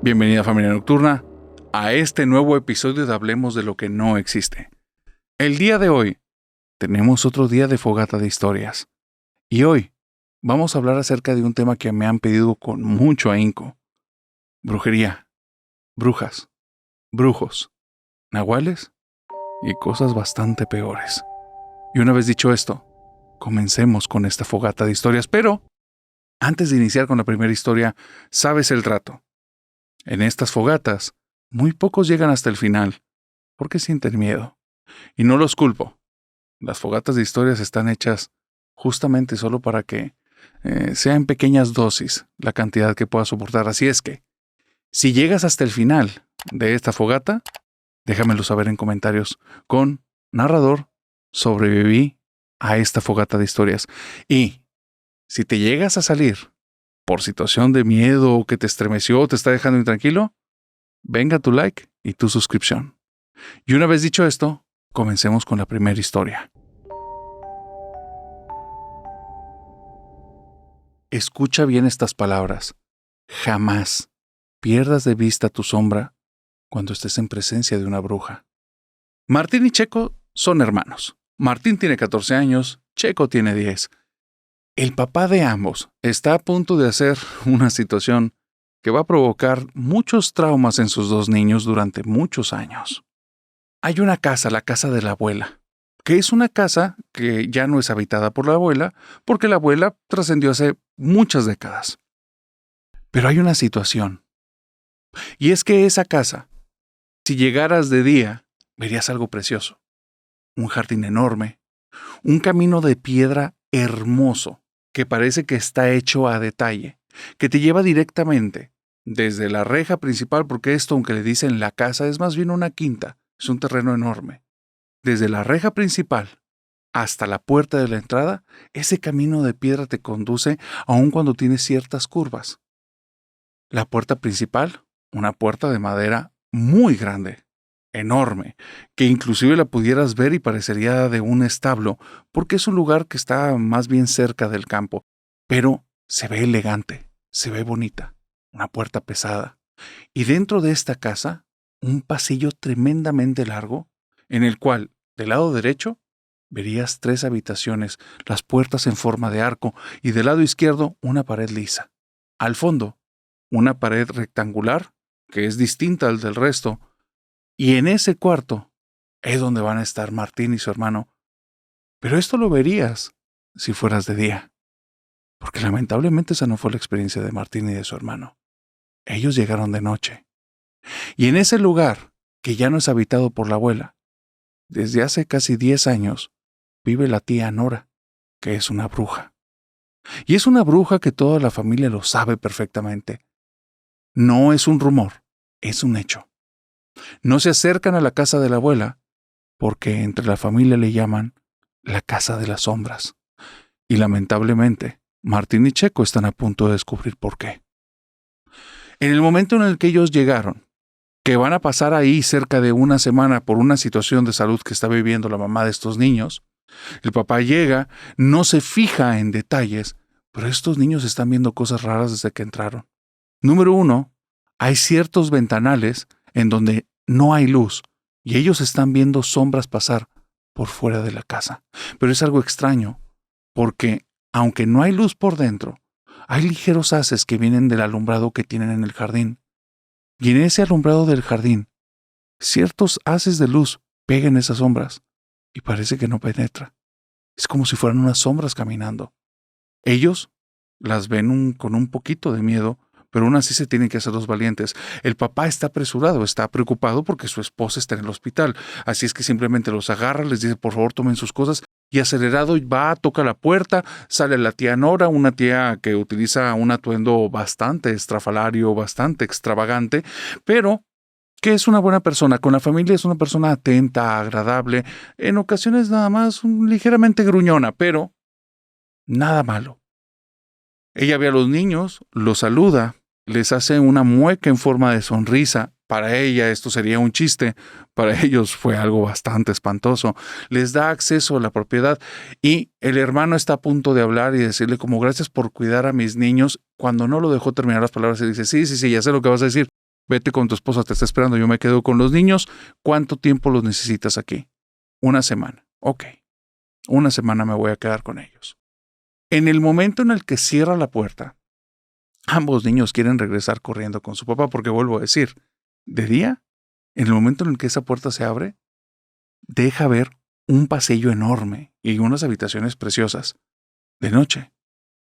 Bienvenida familia nocturna a este nuevo episodio de Hablemos de lo que no existe. El día de hoy tenemos otro día de fogata de historias. Y hoy vamos a hablar acerca de un tema que me han pedido con mucho ahínco. Brujería, brujas, brujos, nahuales y cosas bastante peores. Y una vez dicho esto, comencemos con esta fogata de historias. Pero antes de iniciar con la primera historia, sabes el trato. En estas fogatas, muy pocos llegan hasta el final, porque sienten miedo. Y no los culpo. Las fogatas de historias están hechas justamente solo para que sea en pequeñas dosis la cantidad que puedas soportar. Así es que, si llegas hasta el final de esta fogata, déjamelo saber en comentarios con narrador, sobreviví a esta fogata de historias. Y si te llegas a salir por situación de miedo o que te estremeció o te está dejando intranquilo, venga tu like y tu suscripción. Y una vez dicho esto, comencemos con la primera historia. Escucha bien estas palabras. Jamás pierdas de vista tu sombra cuando estés en presencia de una bruja. Martín y Checo son hermanos. Martín tiene 14 años, Checo tiene 10. El papá de ambos está a punto de hacer una situación que va a provocar muchos traumas en sus dos niños durante muchos años. Hay una casa, la casa de la abuela, que es una casa que ya no es habitada por la abuela, porque la abuela trascendió hace muchas décadas. Pero hay una situación, y es que esa casa, si llegaras de día, verías algo precioso. Un jardín enorme, un camino de piedra hermoso, que parece que está hecho a detalle, que te lleva directamente desde la reja principal, porque esto, aunque le dicen la casa, es más bien una quinta, es un terreno enorme. Desde la reja principal hasta la puerta de la entrada, ese camino de piedra te conduce aun cuando tiene ciertas curvas. La puerta principal, una puerta de madera muy grande, enorme, que inclusive la pudieras ver y parecería de un establo, porque es un lugar que está más bien cerca del campo, pero se ve elegante, se ve bonita, una puerta pesada. Y dentro de esta casa, un pasillo tremendamente largo, en el cual, del lado derecho, verías 3 habitaciones, las puertas en forma de arco, y del lado izquierdo una pared lisa. Al fondo, una pared rectangular, que es distinta al del resto, y en ese cuarto es donde van a estar Martín y su hermano. Pero esto lo verías si fueras de día, porque lamentablemente esa no fue la experiencia de Martín y de su hermano. Ellos llegaron de noche. Y en ese lugar, que ya no es habitado por la abuela, desde hace casi 10 años, vive la tía Nora, que es una bruja. Y es una bruja que toda la familia lo sabe perfectamente. No es un rumor, es un hecho. No se acercan a la casa de la abuela porque entre la familia le llaman la casa de las sombras. Y lamentablemente, Martín y Checo están a punto de descubrir por qué. En el momento en el que ellos llegaron, que van a pasar ahí cerca de una semana por una situación de salud que está viviendo la mamá de estos niños, el papá llega, no se fija en detalles, pero estos niños están viendo cosas raras desde que entraron. Número 1, hay ciertos ventanales en donde no hay luz y ellos están viendo sombras pasar por fuera de la casa. Pero es algo extraño, porque aunque no hay luz por dentro, hay ligeros haces que vienen del alumbrado que tienen en el jardín. Y en ese alumbrado del jardín, ciertos haces de luz pegan esas sombras y parece que no penetra. Es como si fueran unas sombras caminando. Ellos las ven con un poquito de miedo, pero aún así se tienen que hacer los valientes. El papá está apresurado, está preocupado porque su esposa está en el hospital. Así es que simplemente los agarra, les dice por favor tomen sus cosas y acelerado va, toca la puerta, sale la tía Nora, una tía que utiliza un atuendo bastante estrafalario, bastante extravagante, pero que es una buena persona. Con la familia es una persona atenta, agradable, en ocasiones nada más ligeramente gruñona, pero nada malo. Ella ve a los niños, los saluda, les hace una mueca en forma de sonrisa. Para ella esto sería un chiste, para ellos fue algo bastante espantoso. Les da acceso a la propiedad y el hermano está a punto de hablar y decirle como gracias por cuidar a mis niños. Cuando no lo dejó terminar las palabras, se dice, sí, ya sé lo que vas a decir. vete con tu esposa, te está esperando, yo me quedo con los niños. ¿Cuánto tiempo los necesitas aquí? 1 semana. Ok, 1 semana me voy a quedar con ellos. En el momento en el que cierra la puerta, ambos niños quieren regresar corriendo con su papá porque vuelvo a decir, de día, en el momento en el que esa puerta se abre, deja ver un pasillo enorme y unas habitaciones preciosas. De noche,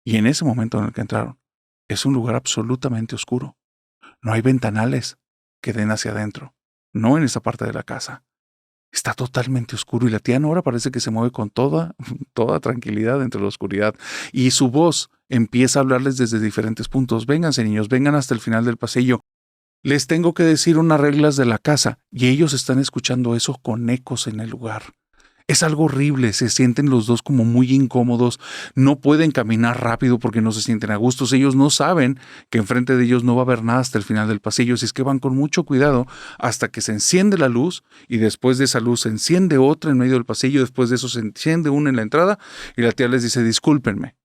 y en ese momento en el que entraron, es un lugar absolutamente oscuro. No hay ventanales que den hacia adentro, no en esa parte de la casa. Está totalmente oscuro y la tía Nora parece que se mueve con toda tranquilidad entre la oscuridad. Y su voz empieza a hablarles desde diferentes puntos. Vénganse, niños, vengan hasta el final del pasillo. Les tengo que decir unas reglas de la casa. Y ellos están escuchando eso con ecos en el lugar. Es algo horrible, se sienten los dos como muy incómodos, no pueden caminar rápido porque no se sienten a gustos, ellos no saben que enfrente de ellos no va a haber nada hasta el final del pasillo, así es que van con mucho cuidado hasta que se enciende la luz y después de esa luz se enciende otra en medio del pasillo, después de eso se enciende una en la entrada y la tía les dice, discúlpenme,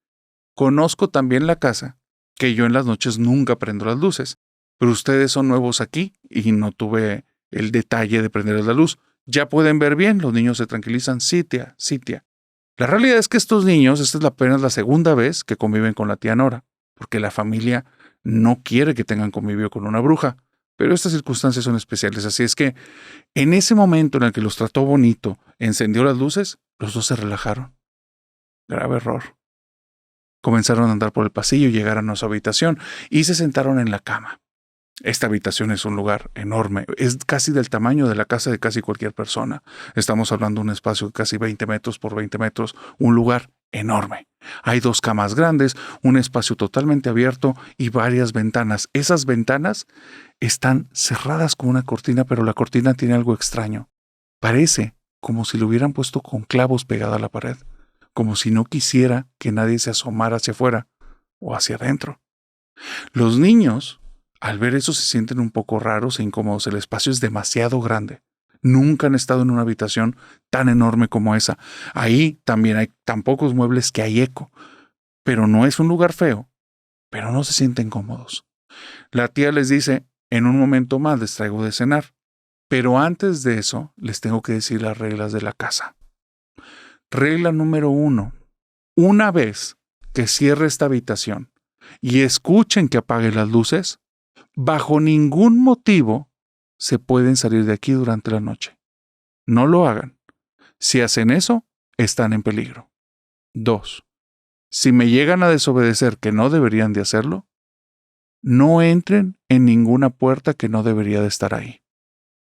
conozco también la casa, que yo en las noches nunca prendo las luces, pero ustedes son nuevos aquí y no tuve el detalle de prenderles la luz. ¿Ya pueden ver bien? Los niños se tranquilizan. Sí, tía, sí, tía. La realidad es que estos niños, esta es apenas la segunda vez que conviven con la tía Nora, porque la familia no quiere que tengan convivio con una bruja, pero estas circunstancias son especiales, así es que en ese momento en el que los trató bonito, encendió las luces, los dos se relajaron. Grave error. Comenzaron a andar por el pasillo, llegaron a su habitación y se sentaron en la cama. Esta habitación es un lugar enorme, es casi del tamaño de la casa de casi cualquier persona. Estamos hablando de un espacio de casi 20 metros por 20 metros, un lugar enorme. Hay 2 camas grandes, un espacio totalmente abierto y varias ventanas. Esas ventanas están cerradas con una cortina, pero la cortina tiene algo extraño. Parece como si lo hubieran puesto con clavos pegada a la pared, como si no quisiera que nadie se asomara hacia afuera o hacia adentro. Los niños, al ver eso, se sienten un poco raros e incómodos. El espacio es demasiado grande. Nunca han estado en una habitación tan enorme como esa. Ahí también hay tan pocos muebles que hay eco. Pero no es un lugar feo. Pero no se sienten cómodos. La tía les dice, en un momento más les traigo de cenar. Pero antes de eso, les tengo que decir las reglas de la casa. Regla número 1. Una vez que cierre esta habitación y escuchen que apague las luces, bajo ningún motivo se pueden salir de aquí durante la noche. No lo hagan. Si hacen eso, están en peligro. 2. Si me llegan a desobedecer que no deberían de hacerlo, no entren en ninguna puerta que no debería de estar ahí.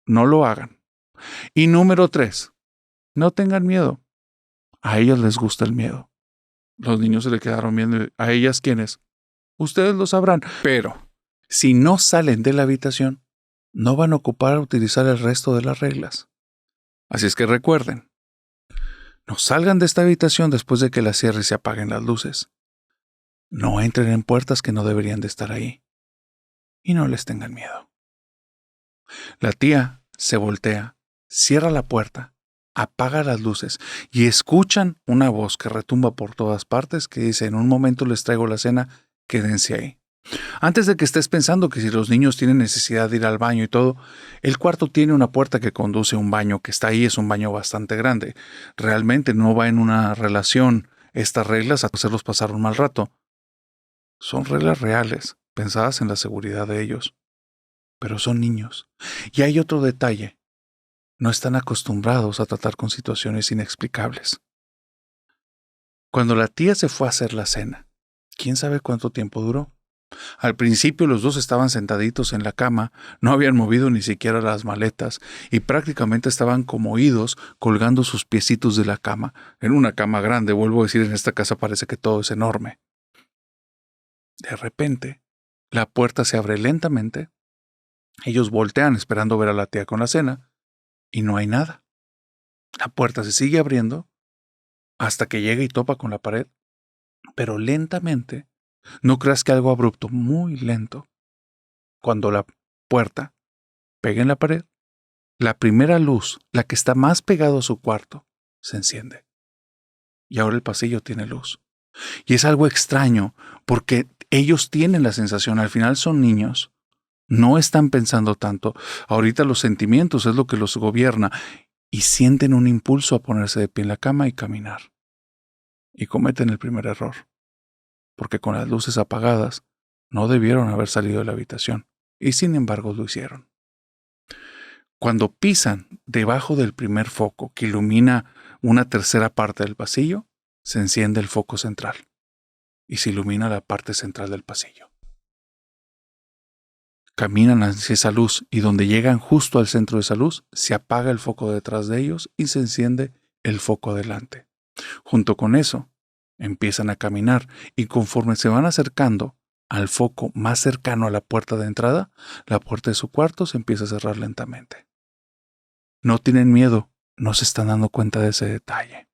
No lo hagan. Y número 3. No tengan miedo. A ellas les gusta el miedo. Los niños se le quedaron viendo. ¿A ellas quiénes? Ustedes lo sabrán. Pero si no salen de la habitación, no van a ocupar a utilizar el resto de las reglas. Así es que recuerden, no salgan de esta habitación después de que la cierre y se apaguen las luces. No entren en puertas que no deberían de estar ahí. Y no les tengan miedo. La tía se voltea, cierra la puerta, apaga las luces y escuchan una voz que retumba por todas partes que dice, en un momento les traigo la cena, quédense ahí. Antes de que estés pensando que si los niños tienen necesidad de ir al baño y todo, el cuarto tiene una puerta que conduce a un baño que está ahí, es un baño bastante grande. Realmente no va en una relación estas reglas a hacerlos pasar un mal rato. Son reglas reales, pensadas en la seguridad de ellos. Pero son niños. Y hay otro detalle. No están acostumbrados a tratar con situaciones inexplicables. Cuando la tía se fue a hacer la cena, ¿quién sabe cuánto tiempo duró? Al principio los dos estaban sentaditos en la cama, no habían movido ni siquiera las maletas y prácticamente estaban como oídos colgando sus piecitos de la cama. En una cama grande, vuelvo a decir, en esta casa parece que todo es enorme. De repente, la puerta se abre lentamente. Ellos voltean esperando ver a la tía con la cena y no hay nada. La puerta se sigue abriendo hasta que llega y topa con la pared, pero lentamente. No creas que algo abrupto, muy lento. Cuando la puerta pega en la pared, la primera luz, la que está más pegado a su cuarto, se enciende. Y ahora el pasillo tiene luz. Y es algo extraño porque ellos tienen la sensación, al final son niños, No están pensando tanto. Ahorita los sentimientos es lo que los gobierna y sienten un impulso a ponerse de pie en la cama y caminar. Y cometen el primer error, porque con las luces apagadas no debieron haber salido de la habitación y sin embargo lo hicieron. Cuando pisan debajo del primer foco que ilumina una tercera parte del pasillo, se enciende el foco central y se ilumina la parte central del pasillo. Caminan hacia esa luz y donde llegan justo al centro de esa luz, se apaga el foco detrás de ellos y se enciende el foco adelante. Junto con eso, empiezan a caminar y conforme se van acercando al foco más cercano a la puerta de entrada, la puerta de su cuarto se empieza a cerrar lentamente. No tienen miedo, no se están dando cuenta de ese detalle.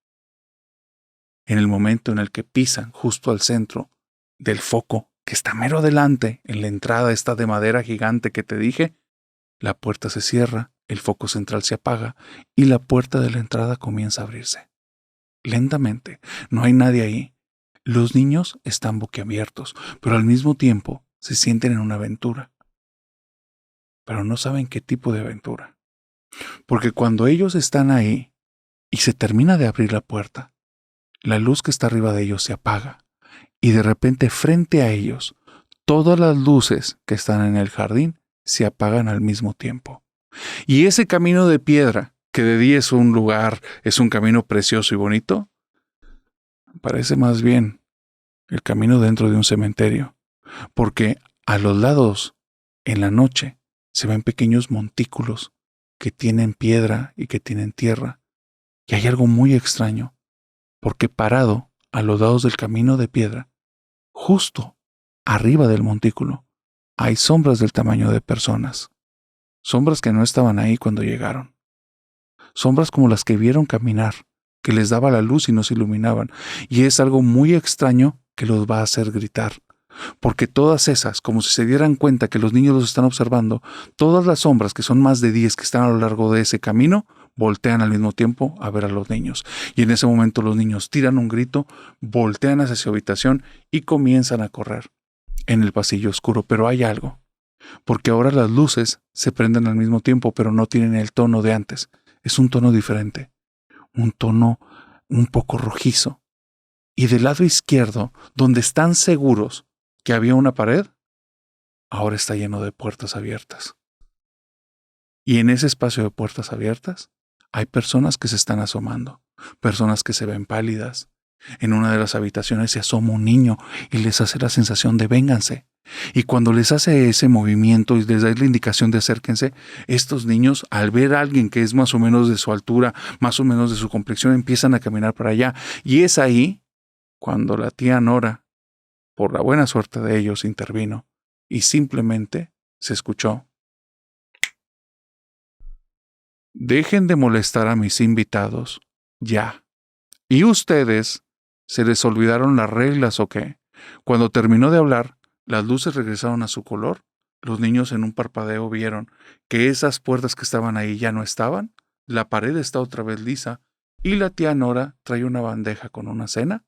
En el momento en el que pisan justo al centro del foco, que está mero adelante, en la entrada esta de madera gigante que te dije, la puerta se cierra, el foco central se apaga y la puerta de la entrada comienza a abrirse. Lentamente, no hay nadie ahí. Los niños están boquiabiertos, pero al mismo tiempo se sienten en una aventura. Pero no saben qué tipo de aventura. Porque cuando ellos están ahí y se termina de abrir la puerta, la luz que está arriba de ellos se apaga y de repente frente a ellos, todas las luces que están en el jardín se apagan al mismo tiempo. Y ese camino de piedra, que de día es un lugar, es un camino precioso y bonito, parece más bien el camino dentro de un cementerio, porque a los lados, en la noche, se ven pequeños montículos que tienen piedra y que tienen tierra. Y hay algo muy extraño, porque parado a los lados del camino de piedra, justo arriba del montículo, hay sombras del tamaño de personas. Sombras que no estaban ahí cuando llegaron. Sombras como las que vieron caminar, que les daba la luz y no se iluminaban. Y es algo muy extraño que los va a hacer gritar. Porque todas esas, como si se dieran cuenta que los niños los están observando, todas las sombras, que son más de 10 que están a lo largo de ese camino, voltean al mismo tiempo a ver a los niños. Y en ese momento los niños tiran un grito, voltean hacia su habitación y comienzan a correr en el pasillo oscuro. Pero hay algo, porque ahora las luces se prenden al mismo tiempo, pero no tienen el tono de antes. Es un tono diferente, un tono un poco rojizo. Y del lado izquierdo, donde están seguros que había una pared, ahora está lleno de puertas abiertas. Y en ese espacio de puertas abiertas hay personas que se están asomando, personas que se ven pálidas. En una de las habitaciones se asoma un niño y les hace la sensación de vénganse. Y cuando les hace ese movimiento y les da la indicación de acérquense, estos niños, al ver a alguien que es más o menos de su altura, más o menos de su complexión, empiezan a caminar para allá. Y es ahí cuando la tía Nora, por la buena suerte de ellos, intervino y simplemente se escuchó: dejen de molestar a mis invitados, ya. ¿Y ustedes? ¿Se les olvidaron las reglas o qué? Cuando terminó de hablar, las luces regresaron a su color. Los niños en un parpadeo vieron que esas puertas que estaban ahí ya no estaban, la pared está otra vez lisa y la tía Nora trae una bandeja con una cena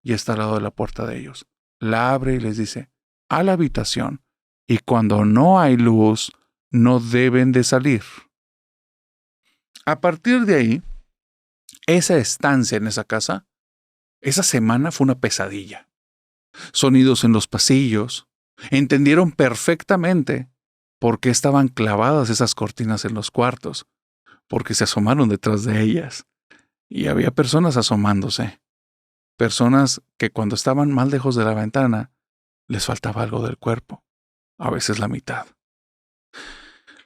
y está al lado de la puerta de ellos. La abre y les dice: a la habitación, y cuando no hay luz, no deben de salir. A partir de ahí, esa estancia en esa casa, esa semana fue una pesadilla. Sonidos en los pasillos. Entendieron perfectamente por qué estaban clavadas esas cortinas en los cuartos, porque se asomaron detrás de ellas. Y había personas asomándose. Personas que cuando estaban más lejos de la ventana, les faltaba algo del cuerpo, a veces la mitad.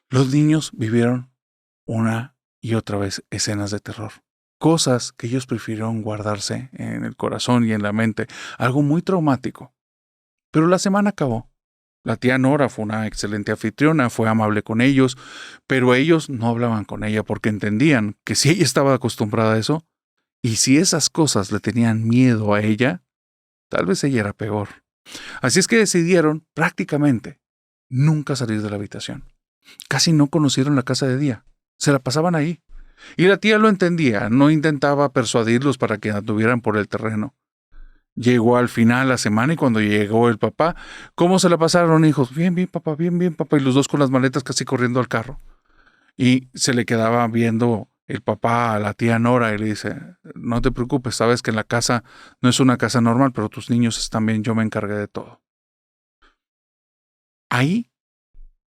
Los niños vivieron una y otra vez escenas de terror, cosas que ellos prefirieron guardarse en el corazón y en la mente, algo muy traumático. Pero la semana acabó. La tía Nora fue una excelente anfitriona, fue amable con ellos, pero ellos no hablaban con ella porque entendían que si ella estaba acostumbrada a eso, y si esas cosas le tenían miedo a ella, tal vez ella era peor. Así es que decidieron, prácticamente, nunca salir de la habitación. Casi no conocieron la casa de día. Se la pasaban ahí. Y la tía lo entendía, no intentaba persuadirlos para que anduvieran por el terreno. Llegó al final la semana y cuando llegó el papá, ¿cómo se la pasaron, hijos? Bien, bien, papá, bien, papá. Y los dos con las maletas casi corriendo al carro. Y se le quedaba viendo el papá a la tía Nora y le dice, no te preocupes, sabes que en la casa no es una casa normal, pero tus niños están bien, yo me encargué de todo. Ahí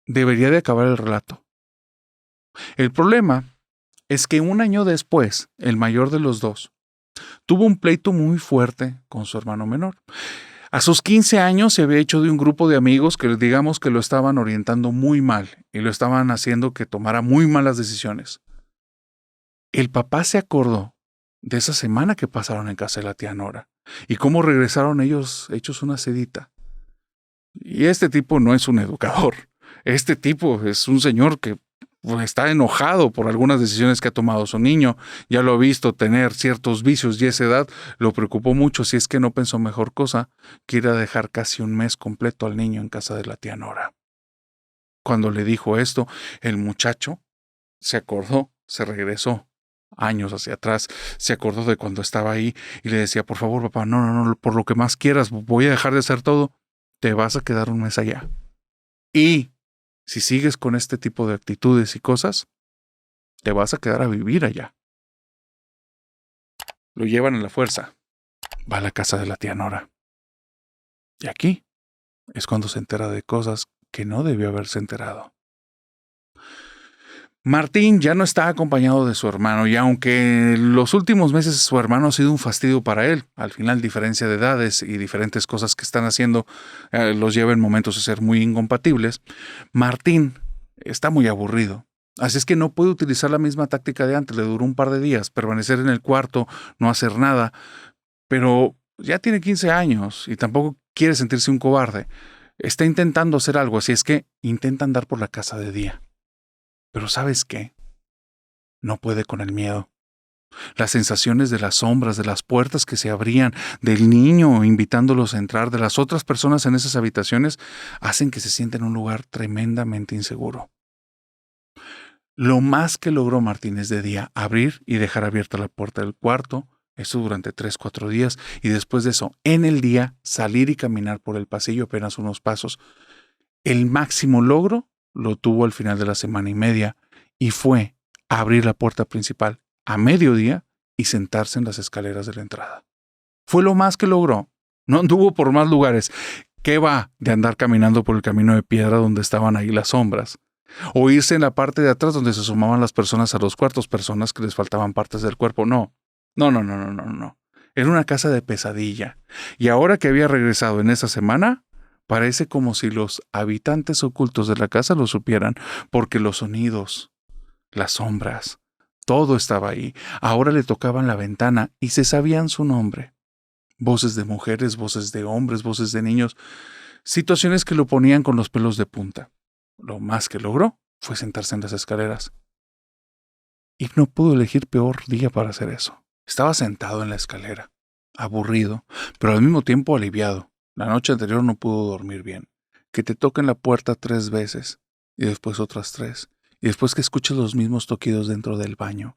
debería de acabar el relato. El problema es que un año después, el mayor de los dos tuvo un pleito muy fuerte con su hermano menor. A sus 15 años se había hecho de un grupo de amigos que digamos que lo estaban orientando muy mal y lo estaban haciendo que tomara muy malas decisiones. El papá se acordó de esa semana que pasaron en casa de la tía Nora y cómo regresaron ellos hechos una sedita. Y este tipo no es un educador. Este tipo es un señor que está enojado por algunas decisiones que ha tomado su niño. Ya lo ha visto tener ciertos vicios y esa edad lo preocupó mucho, si es que no pensó mejor cosa que ir a dejar casi un mes completo al niño en casa de la tía Nora. Cuando le dijo esto, el muchacho se acordó, se regresó años hacia atrás, se acordó de cuando estaba ahí y le decía, por favor, papá, no, por lo que más quieras, voy a dejar de hacer todo, te vas a quedar un mes allá. Y si sigues con este tipo de actitudes y cosas, te vas a quedar a vivir allá. Lo llevan a la fuerza. Va a la casa de la tía Nora. Y aquí es cuando se entera de cosas que no debió haberse enterado. Martín ya no está acompañado de su hermano y aunque los últimos meses su hermano ha sido un fastidio para él, al final diferencia de edades y diferentes cosas que están haciendo los lleva en momentos a ser muy incompatibles, Martín está muy aburrido. Así es que no puede utilizar la misma táctica de antes, le duró un par de días, permanecer en el cuarto, no hacer nada, pero ya tiene 15 años y tampoco quiere sentirse un cobarde. Está intentando hacer algo, así es que intenta andar por la casa de día. Pero ¿sabes qué? No puede con el miedo. Las sensaciones de las sombras, de las puertas que se abrían, del niño invitándolos a entrar, de las otras personas en esas habitaciones, hacen que se sienta en un lugar tremendamente inseguro. Lo más que logró Martínez de día, abrir y dejar abierta la puerta del cuarto, eso durante 3-4 días, y después de eso, en el día, salir y caminar por el pasillo apenas unos pasos. El máximo logro lo tuvo al final de la semana y media, y fue abrir la puerta principal a mediodía y sentarse en las escaleras de la entrada. Fue lo más que logró. No anduvo por más lugares. ¿Qué va de andar caminando por el camino de piedra donde estaban ahí las sombras? O irse en la parte de atrás donde se sumaban las personas a los cuartos, personas que les faltaban partes del cuerpo. No. Era una casa de pesadilla. Y ahora que había regresado en esa semana, parece como si los habitantes ocultos de la casa lo supieran, porque los sonidos, las sombras, todo estaba ahí. Ahora le tocaban la ventana y se sabían su nombre. Voces de mujeres, voces de hombres, voces de niños, situaciones que lo ponían con los pelos de punta. Lo más que logró fue sentarse en las escaleras. Y no pudo elegir peor día para hacer eso. Estaba sentado en la escalera, aburrido, pero al mismo tiempo aliviado. La noche anterior no pudo dormir bien. Que te toquen la puerta 3 veces, y después otras 3, y después que escuches los mismos toquidos dentro del baño.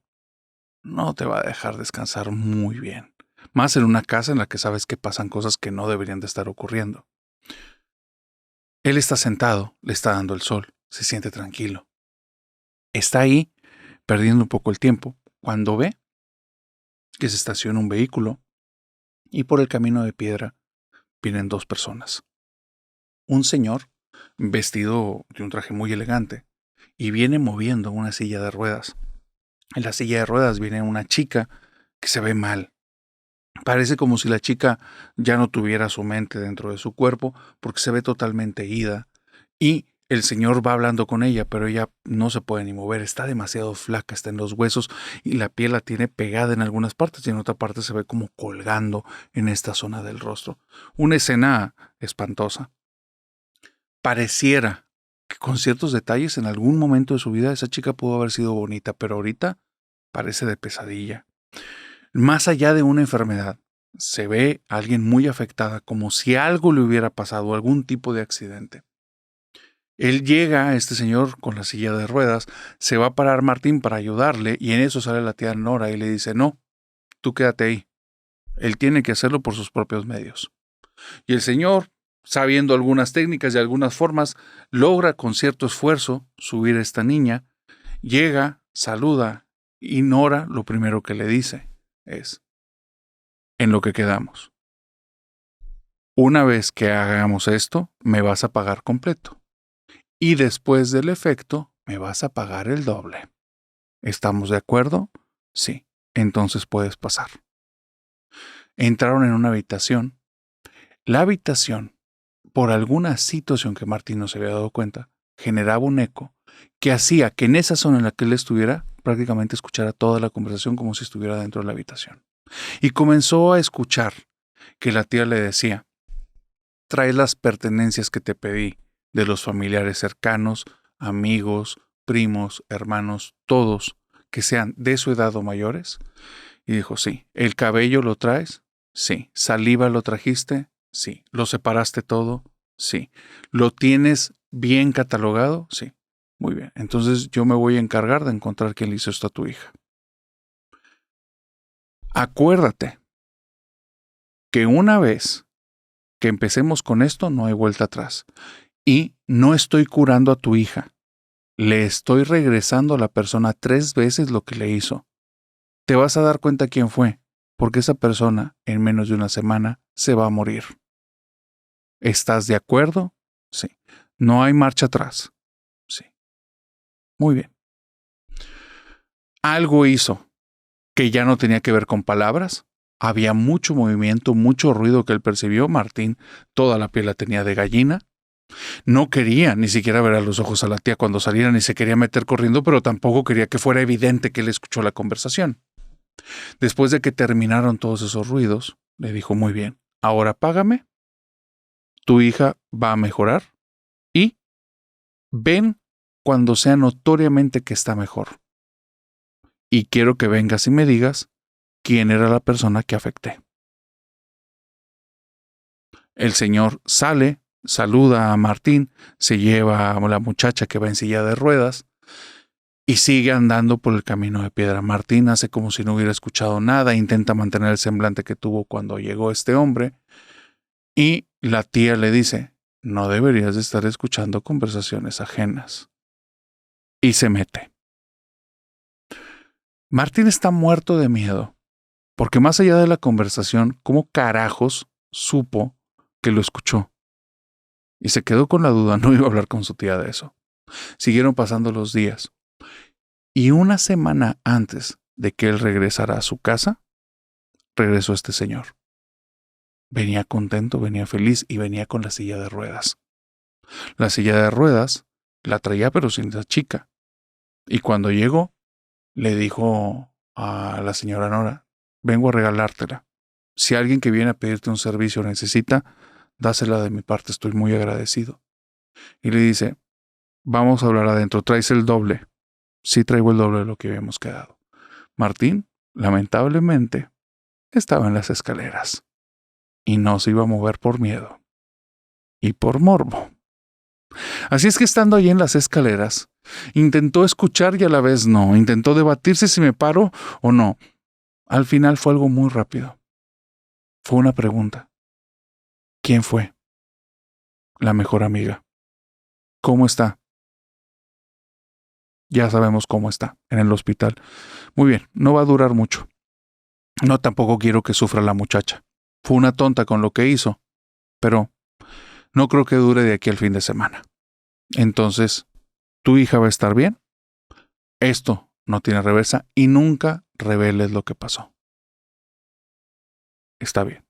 No te va a dejar descansar muy bien. Más en una casa en la que sabes que pasan cosas que no deberían de estar ocurriendo. Él está sentado, le está dando el sol, se siente tranquilo. Está ahí, perdiendo un poco el tiempo, cuando ve que se estaciona un vehículo y por el camino de piedra vienen 2 personas. Un señor, vestido de un traje muy elegante, y viene moviendo una silla de ruedas. En la silla de ruedas viene una chica que se ve mal. Parece como si la chica ya no tuviera su mente dentro de su cuerpo porque se ve totalmente ida. Y el señor va hablando con ella, pero ella no se puede ni mover. Está demasiado flaca, está en los huesos y la piel la tiene pegada en algunas partes y en otra parte se ve como colgando en esta zona del rostro. Una escena espantosa. Pareciera que con ciertos detalles en algún momento de su vida esa chica pudo haber sido bonita, pero ahorita parece de pesadilla. Más allá de una enfermedad, se ve a alguien muy afectada, como si algo le hubiera pasado, algún tipo de accidente. Él llega, este señor, con la silla de ruedas, se va a parar Martín para ayudarle y en eso sale la tía Nora y le dice, no, tú quédate ahí. Él tiene que hacerlo por sus propios medios. Y el Señor, sabiendo algunas técnicas y algunas formas, logra con cierto esfuerzo subir a esta niña, llega, saluda, y Nora lo primero que le dice es, en lo que quedamos. Una vez que hagamos esto, me vas a pagar completo. Y después del efecto, me vas a pagar el doble. ¿Estamos de acuerdo? Sí. Entonces puedes pasar. Entraron en una habitación. La habitación, por alguna situación que Martín no se había dado cuenta, generaba un eco que hacía que en esa zona en la que él estuviera, prácticamente escuchara toda la conversación como si estuviera dentro de la habitación. Y comenzó a escuchar que la tía le decía, trae las pertenencias que te pedí de los familiares cercanos, amigos, primos, hermanos, todos que sean de su edad o mayores. Y dijo, sí. ¿El cabello lo traes? Sí. ¿Saliva lo trajiste? Sí. ¿Lo separaste todo? Sí. ¿Lo tienes bien catalogado? Sí. Muy bien. Entonces yo me voy a encargar de encontrar quién le hizo esto a tu hija. Acuérdate que una vez que empecemos con esto no hay vuelta atrás. Y no estoy curando a tu hija. Le estoy regresando a la persona 3 veces lo que le hizo. Te vas a dar cuenta quién fue, porque esa persona en menos de una semana se va a morir. ¿Estás de acuerdo? Sí. ¿No hay marcha atrás? Sí. Muy bien. Algo hizo que ya no tenía que ver con palabras. Había mucho movimiento, mucho ruido que él percibió. Martín, toda la piel la tenía de gallina. No quería ni siquiera ver a los ojos a la tía cuando saliera, ni se quería meter corriendo, pero tampoco quería que fuera evidente que él escuchó la conversación. Después de que terminaron todos esos ruidos, le dijo, muy bien, ahora págame, tu hija va a mejorar y ven cuando sea notoriamente que está mejor. Y quiero que vengas y me digas quién era la persona que afecté. El señor sale, saluda a Martín, se lleva a la muchacha que va en silla de ruedas y sigue andando por el camino de piedra. Martín hace como si no hubiera escuchado nada, intenta mantener el semblante que tuvo cuando llegó este hombre y la tía le dice, no deberías de estar escuchando conversaciones ajenas. Y se mete. Martín está muerto de miedo, porque más allá de la conversación, ¿cómo carajos supo que lo escuchó? Y se quedó con la duda, no iba a hablar con su tía de eso. Siguieron pasando los días. Y una semana antes de que él regresara a su casa, regresó este señor. Venía contento, venía feliz y venía con la silla de ruedas. La silla de ruedas la traía pero sin la chica. Y cuando llegó, le dijo a la señora Nora, vengo a regalártela. Si alguien que viene a pedirte un servicio necesita, dásela de mi parte, estoy muy agradecido. Y le dice, vamos a hablar adentro, ¿traes el doble? Sí, traigo el doble de lo que habíamos quedado. Martín, lamentablemente, estaba en las escaleras y no se iba a mover por miedo y por morbo. Así es que estando allí en las escaleras, intentó escuchar y a la vez no, intentó debatirse si me paro o no. Al final fue algo muy rápido. Fue una pregunta. ¿Quién fue? La mejor amiga. ¿Cómo está? Ya sabemos cómo está, en el hospital. Muy bien, no va a durar mucho. No, tampoco quiero que sufra la muchacha. Fue una tonta con lo que hizo, pero no creo que dure de aquí al fin de semana. Entonces, ¿tu hija va a estar bien? Esto no tiene reversa y nunca reveles lo que pasó. Está bien.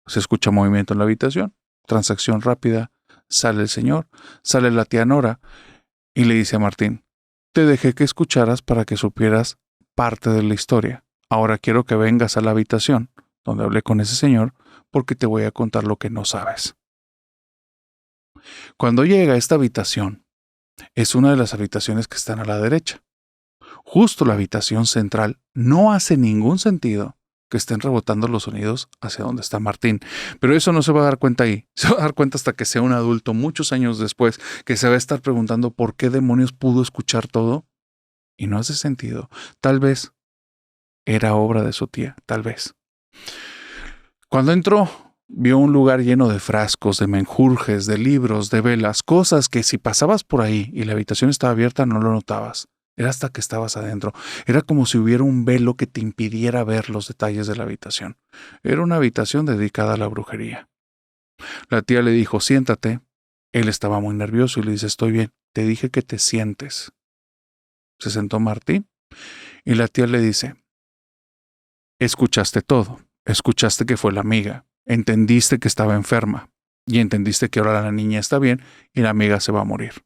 Se escucha movimiento en la habitación, transacción rápida, sale el señor, sale la tía Nora y le dice a Martín, te dejé que escucharas para que supieras parte de la historia. Ahora quiero que vengas a la habitación donde hablé con ese señor porque te voy a contar lo que no sabes. Cuando llega a esta habitación, es una de las habitaciones que están a la derecha. Justo la habitación central no hace ningún sentido que estén rebotando los sonidos hacia donde está Martín. Pero eso no se va a dar cuenta ahí. Se va a dar cuenta hasta que sea un adulto, muchos años después, que se va a estar preguntando por qué demonios pudo escuchar todo. Y no hace sentido. Tal vez era obra de su tía, tal vez. Cuando entró, vio un lugar lleno de frascos, de menjurjes, de libros, de velas, cosas que si pasabas por ahí y la habitación estaba abierta no lo notabas. Era hasta que estabas adentro. Era como si hubiera un velo que te impidiera ver los detalles de la habitación. Era una habitación dedicada a la brujería. La tía le dijo, siéntate. Él estaba muy nervioso y le dice, estoy bien. Te dije que te sientes. Se sentó Martín y la tía le dice, escuchaste todo. Escuchaste que fue la amiga. Entendiste que estaba enferma. Y entendiste que ahora la niña está bien y la amiga se va a morir.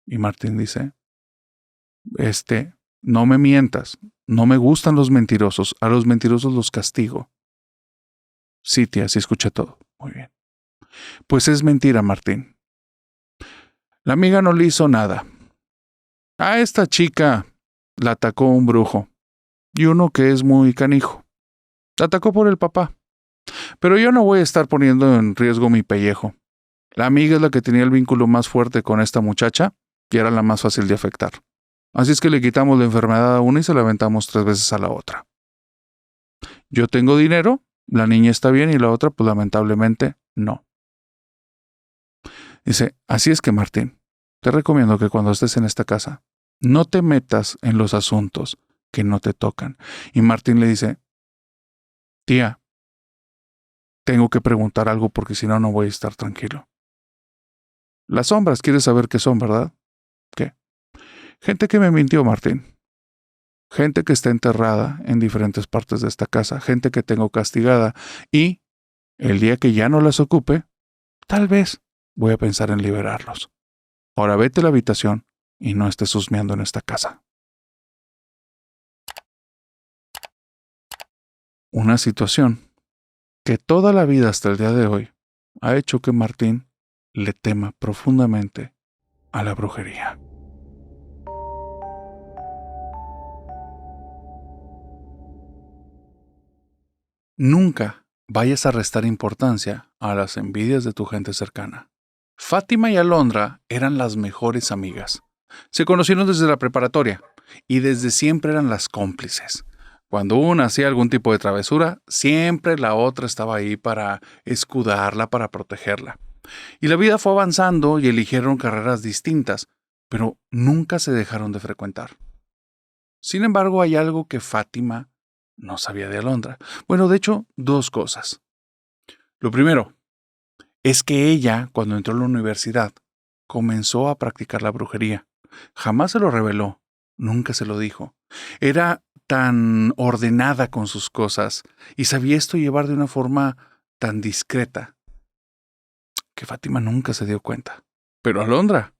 Y Martín dice, no me mientas. No me gustan los mentirosos. A los mentirosos los castigo. Sí, tía, sí escuché todo. Muy bien. Pues es mentira, Martín. La amiga no le hizo nada. A esta chica la atacó un brujo. Y uno que es muy canijo. La atacó por el papá. Pero yo no voy a estar poniendo en riesgo mi pellejo. La amiga es la que tenía el vínculo más fuerte con esta muchacha y era la más fácil de afectar. Así es que le quitamos la enfermedad a una y se la aventamos 3 veces a la otra. Yo tengo dinero, la niña está bien y la otra, pues lamentablemente, no. Dice, así es que Martín, te recomiendo que cuando estés en esta casa, no te metas en los asuntos que no te tocan. Y Martín le dice, tía, tengo que preguntar algo porque si no, no voy a estar tranquilo. Las sombras, ¿quieres saber qué son, verdad? ¿Qué? Gente que me mintió, Martín. Gente que está enterrada en diferentes partes de esta casa. Gente que tengo castigada. Y el día que ya no las ocupe, tal vez voy a pensar en liberarlos. Ahora vete a la habitación y no estés husmeando en esta casa. Una situación que toda la vida hasta el día de hoy ha hecho que Martín le tema profundamente a la brujería. Nunca vayas a restar importancia a las envidias de tu gente cercana. Fátima y Alondra eran las mejores amigas. Se conocieron desde la preparatoria y desde siempre eran las cómplices. Cuando una hacía algún tipo de travesura, siempre la otra estaba ahí para escudarla, para protegerla. Y la vida fue avanzando y eligieron carreras distintas, pero nunca se dejaron de frecuentar. Sin embargo, hay algo que Fátima no sabía de Alondra. Bueno, de hecho, 2 cosas. Lo primero es que ella, cuando entró a la universidad, comenzó a practicar la brujería. Jamás se lo reveló, nunca se lo dijo. Era tan ordenada con sus cosas y sabía esto llevar de una forma tan discreta que Fátima nunca se dio cuenta. Pero Alondra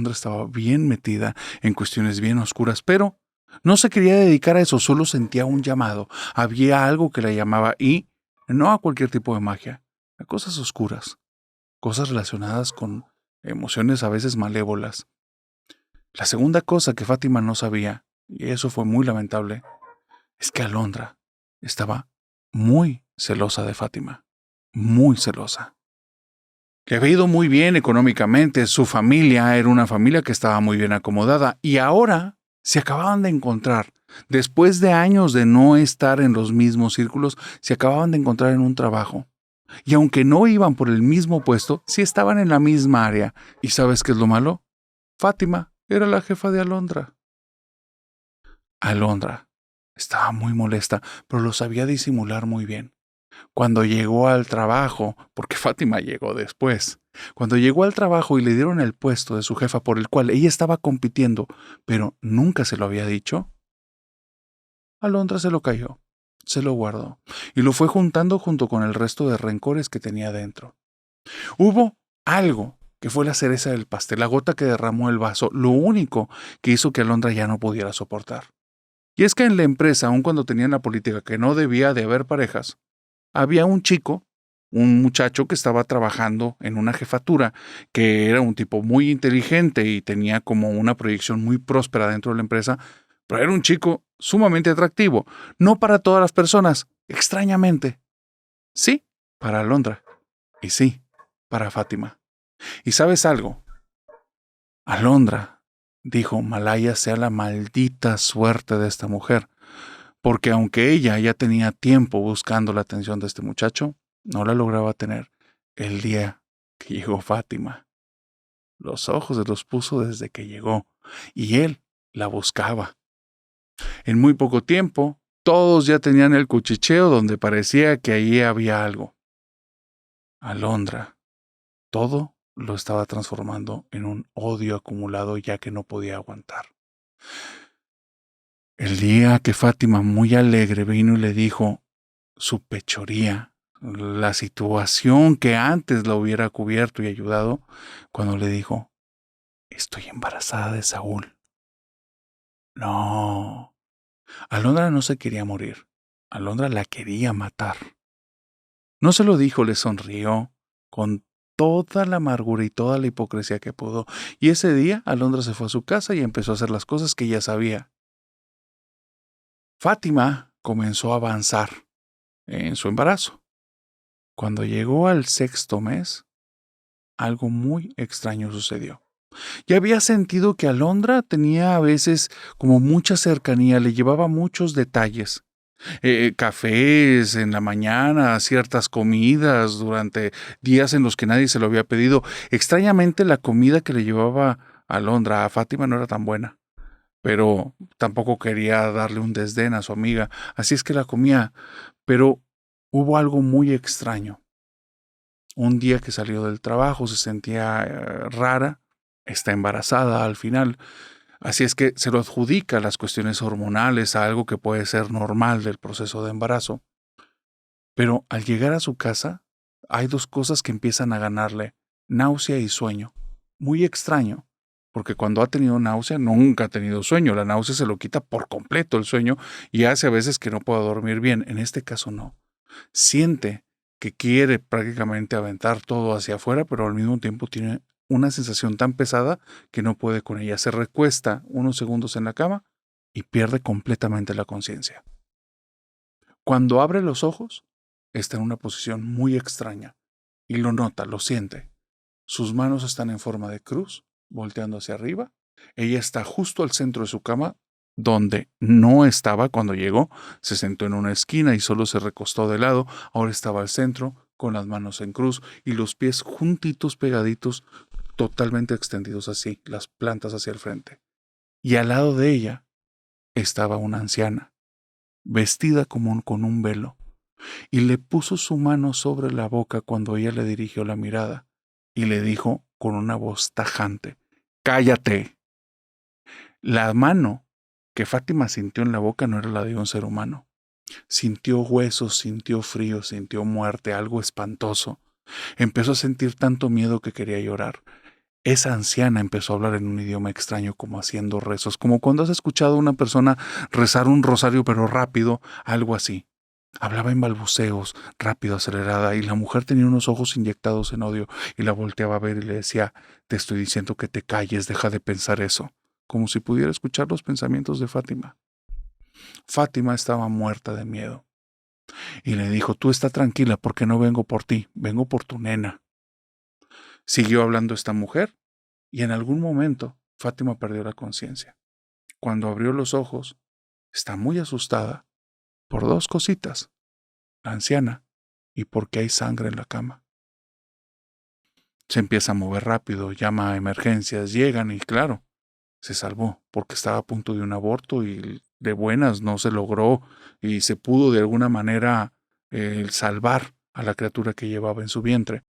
estaba bien metida en cuestiones bien oscuras, pero no se quería dedicar a eso, solo sentía un llamado. Había algo que la llamaba y no a cualquier tipo de magia, a cosas oscuras, cosas relacionadas con emociones a veces malévolas. La segunda cosa que Fátima no sabía, y eso fue muy lamentable, es que Alondra estaba muy celosa de Fátima, muy celosa. Le había ido muy bien económicamente, su familia era una familia que estaba muy bien acomodada y ahora se acababan de encontrar. Después de años de no estar en los mismos círculos, se acababan de encontrar en un trabajo. Y aunque no iban por el mismo puesto, sí estaban en la misma área. ¿Y sabes qué es lo malo? Fátima era la jefa de Alondra. Alondra estaba muy molesta, pero lo sabía disimular muy bien. Cuando llegó al trabajo, porque Fátima llegó después, cuando llegó al trabajo y le dieron el puesto de su jefa por el cual ella estaba compitiendo, pero nunca se lo había dicho, Alondra se lo cayó, se lo guardó y lo fue juntando junto con el resto de rencores que tenía dentro. Hubo algo que fue la cereza del pastel, la gota que derramó el vaso, lo único que hizo que Alondra ya no pudiera soportar. Y es que en la empresa, aun cuando tenían la política que no debía de haber parejas, había un chico, un muchacho que estaba trabajando en una jefatura, que era un tipo muy inteligente y tenía como una proyección muy próspera dentro de la empresa, pero era un chico sumamente atractivo, no para todas las personas, extrañamente. Sí, para Alondra. Y sí, para Fátima. ¿Y sabes algo? Alondra dijo, Malaya sea la maldita suerte de esta mujer, porque aunque ella ya tenía tiempo buscando la atención de este muchacho, no la lograba tener. El día que llegó Fátima, los ojos se los puso desde que llegó, y él la buscaba. En muy poco tiempo, todos ya tenían el cuchicheo donde parecía que allí había algo. Alondra, todo lo estaba transformando en un odio acumulado ya que no podía aguantar. El día que Fátima, muy alegre, vino y le dijo su pechoría, la situación que antes la hubiera cubierto y ayudado, cuando le dijo, estoy embarazada de Saúl. No, Alondra no se quería morir. Alondra la quería matar. No se lo dijo, le sonrió con toda la amargura y toda la hipocresía que pudo. Y ese día Alondra se fue a su casa y empezó a hacer las cosas que ya sabía. Fátima comenzó a avanzar en su embarazo. Cuando llegó al 6º mes, algo muy extraño sucedió. Ya había sentido que Alondra tenía a veces como mucha cercanía, le llevaba muchos detalles. Cafés en la mañana, ciertas comidas durante días en los que nadie se lo había pedido. Extrañamente, la comida que le llevaba Alondra a Fátima no era tan buena, pero tampoco quería darle un desdén a su amiga, así es que la comía. Pero hubo algo muy extraño. Un día que salió del trabajo se sentía rara, está embarazada al final. Así es que se lo adjudica las cuestiones hormonales a algo que puede ser normal del proceso de embarazo. Pero al llegar a su casa, hay dos cosas que empiezan a ganarle, náusea y sueño. Muy extraño, porque cuando ha tenido náusea nunca ha tenido sueño. La náusea se lo quita por completo el sueño y hace a veces que no pueda dormir bien. En este caso no. Siente que quiere prácticamente aventar todo hacia afuera, pero al mismo tiempo tiene una sensación tan pesada que no puede con ella. Se recuesta unos segundos en la cama y pierde completamente la conciencia. Cuando abre los ojos, está en una posición muy extraña y lo nota, lo siente. Sus manos están en forma de cruz, volteando hacia arriba. Ella está justo al centro de su cama, donde no estaba cuando llegó. Se sentó en una esquina y solo se recostó de lado. Ahora estaba al centro, con las manos en cruz y los pies juntitos, pegaditos, totalmente extendidos así, las plantas hacia el frente. Y al lado de ella estaba una anciana, vestida como con un velo, y le puso su mano sobre la boca cuando ella le dirigió la mirada, y le dijo con una voz tajante, ¡cállate! La mano que Fátima sintió en la boca no era la de un ser humano. Sintió huesos, sintió frío, sintió muerte, algo espantoso. Empezó a sentir tanto miedo que quería llorar. Esa anciana empezó a hablar en un idioma extraño, como haciendo rezos, como cuando has escuchado a una persona rezar un rosario pero rápido, algo así. Hablaba en balbuceos, rápido, acelerada, y la mujer tenía unos ojos inyectados en odio y la volteaba a ver y le decía, te estoy diciendo que te calles, deja de pensar eso, como si pudiera escuchar los pensamientos de Fátima. Fátima estaba muerta de miedo y le dijo, tú está tranquila porque no vengo por ti, vengo por tu nena. Siguió hablando esta mujer y en algún momento Fátima perdió la conciencia. Cuando abrió los ojos, está muy asustada por dos cositas, la anciana y porque hay sangre en la cama. Se empieza a mover rápido, llama a emergencias, llegan y claro, se salvó porque estaba a punto de un aborto y de buenas no se logró y se pudo de alguna manera salvar a la criatura que llevaba en su vientre.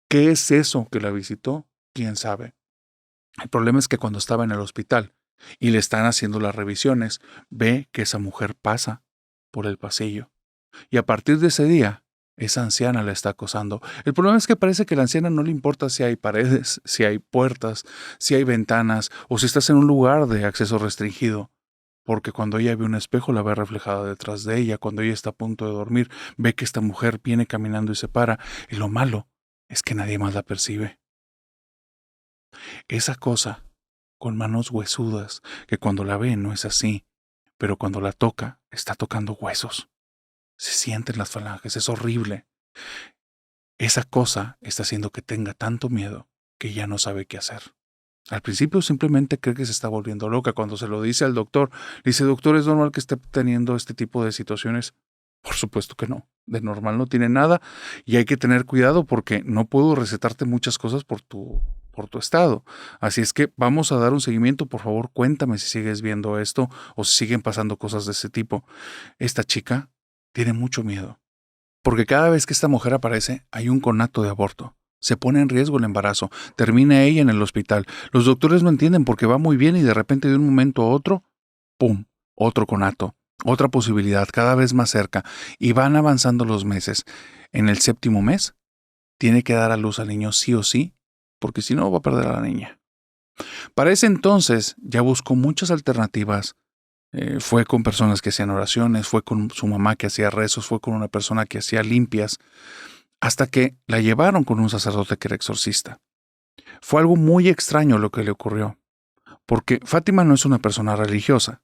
¿Qué es eso que la visitó? ¿Quién sabe? El problema es que cuando estaba en el hospital y le están haciendo las revisiones, ve que esa mujer pasa por el pasillo. Y a partir de ese día, esa anciana la está acosando. El problema es que parece que a la anciana no le importa si hay paredes, si hay puertas, si hay ventanas o si estás en un lugar de acceso restringido. Porque cuando ella ve un espejo la ve reflejada detrás de ella. Cuando ella está a punto de dormir, ve que esta mujer viene caminando y se para. Y lo malo es que nadie más la percibe. Esa cosa, con manos huesudas, que cuando la ve no es así, pero cuando la toca, está tocando huesos. Se sienten las falanges, es horrible. Esa cosa está haciendo que tenga tanto miedo que ya no sabe qué hacer. Al principio simplemente cree que se está volviendo loca. Cuando se lo dice al doctor, le dice, doctor, ¿es normal que esté teniendo este tipo de situaciones? Por supuesto que no. De normal no tiene nada y hay que tener cuidado porque no puedo recetarte muchas cosas por tu estado. Así es que vamos a dar un seguimiento. Por favor, cuéntame si sigues viendo esto o si siguen pasando cosas de ese tipo. Esta chica tiene mucho miedo porque cada vez que esta mujer aparece hay un conato de aborto. Se pone en riesgo el embarazo. Termina ella en el hospital. Los doctores no entienden porque va muy bien y de repente de un momento a otro, ¡pum!, otro conato. Otra posibilidad cada vez más cerca. Y van avanzando los meses. En el 7º mes, tiene que dar a luz al niño sí o sí, porque si no va a perder a la niña. Para ese entonces ya buscó muchas alternativas. Fue con personas que hacían oraciones, fue con su mamá que hacía rezos, fue con una persona que hacía limpias, hasta que la llevaron con un sacerdote que era exorcista. Fue algo muy extraño lo que le ocurrió, porque Fátima no es una persona religiosa,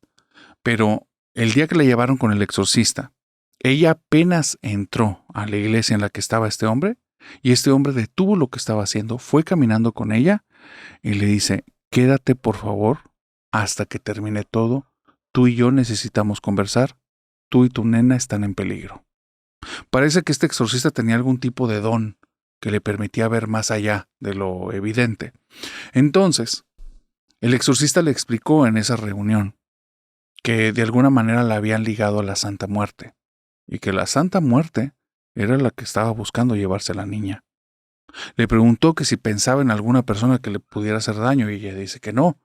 pero el día que la llevaron con el exorcista, ella apenas entró a la iglesia en la que estaba este hombre, y este hombre detuvo lo que estaba haciendo, fue caminando con ella y le dice, quédate por favor hasta que termine todo, tú y yo necesitamos conversar, tú y tu nena están en peligro. Parece que este exorcista tenía algún tipo de don que le permitía ver más allá de lo evidente. Entonces, el exorcista le explicó en esa reunión que de alguna manera la habían ligado a la Santa Muerte, y que la Santa Muerte era la que estaba buscando llevarse a la niña. Le preguntó que si pensaba en alguna persona que le pudiera hacer daño, y ella dice que no.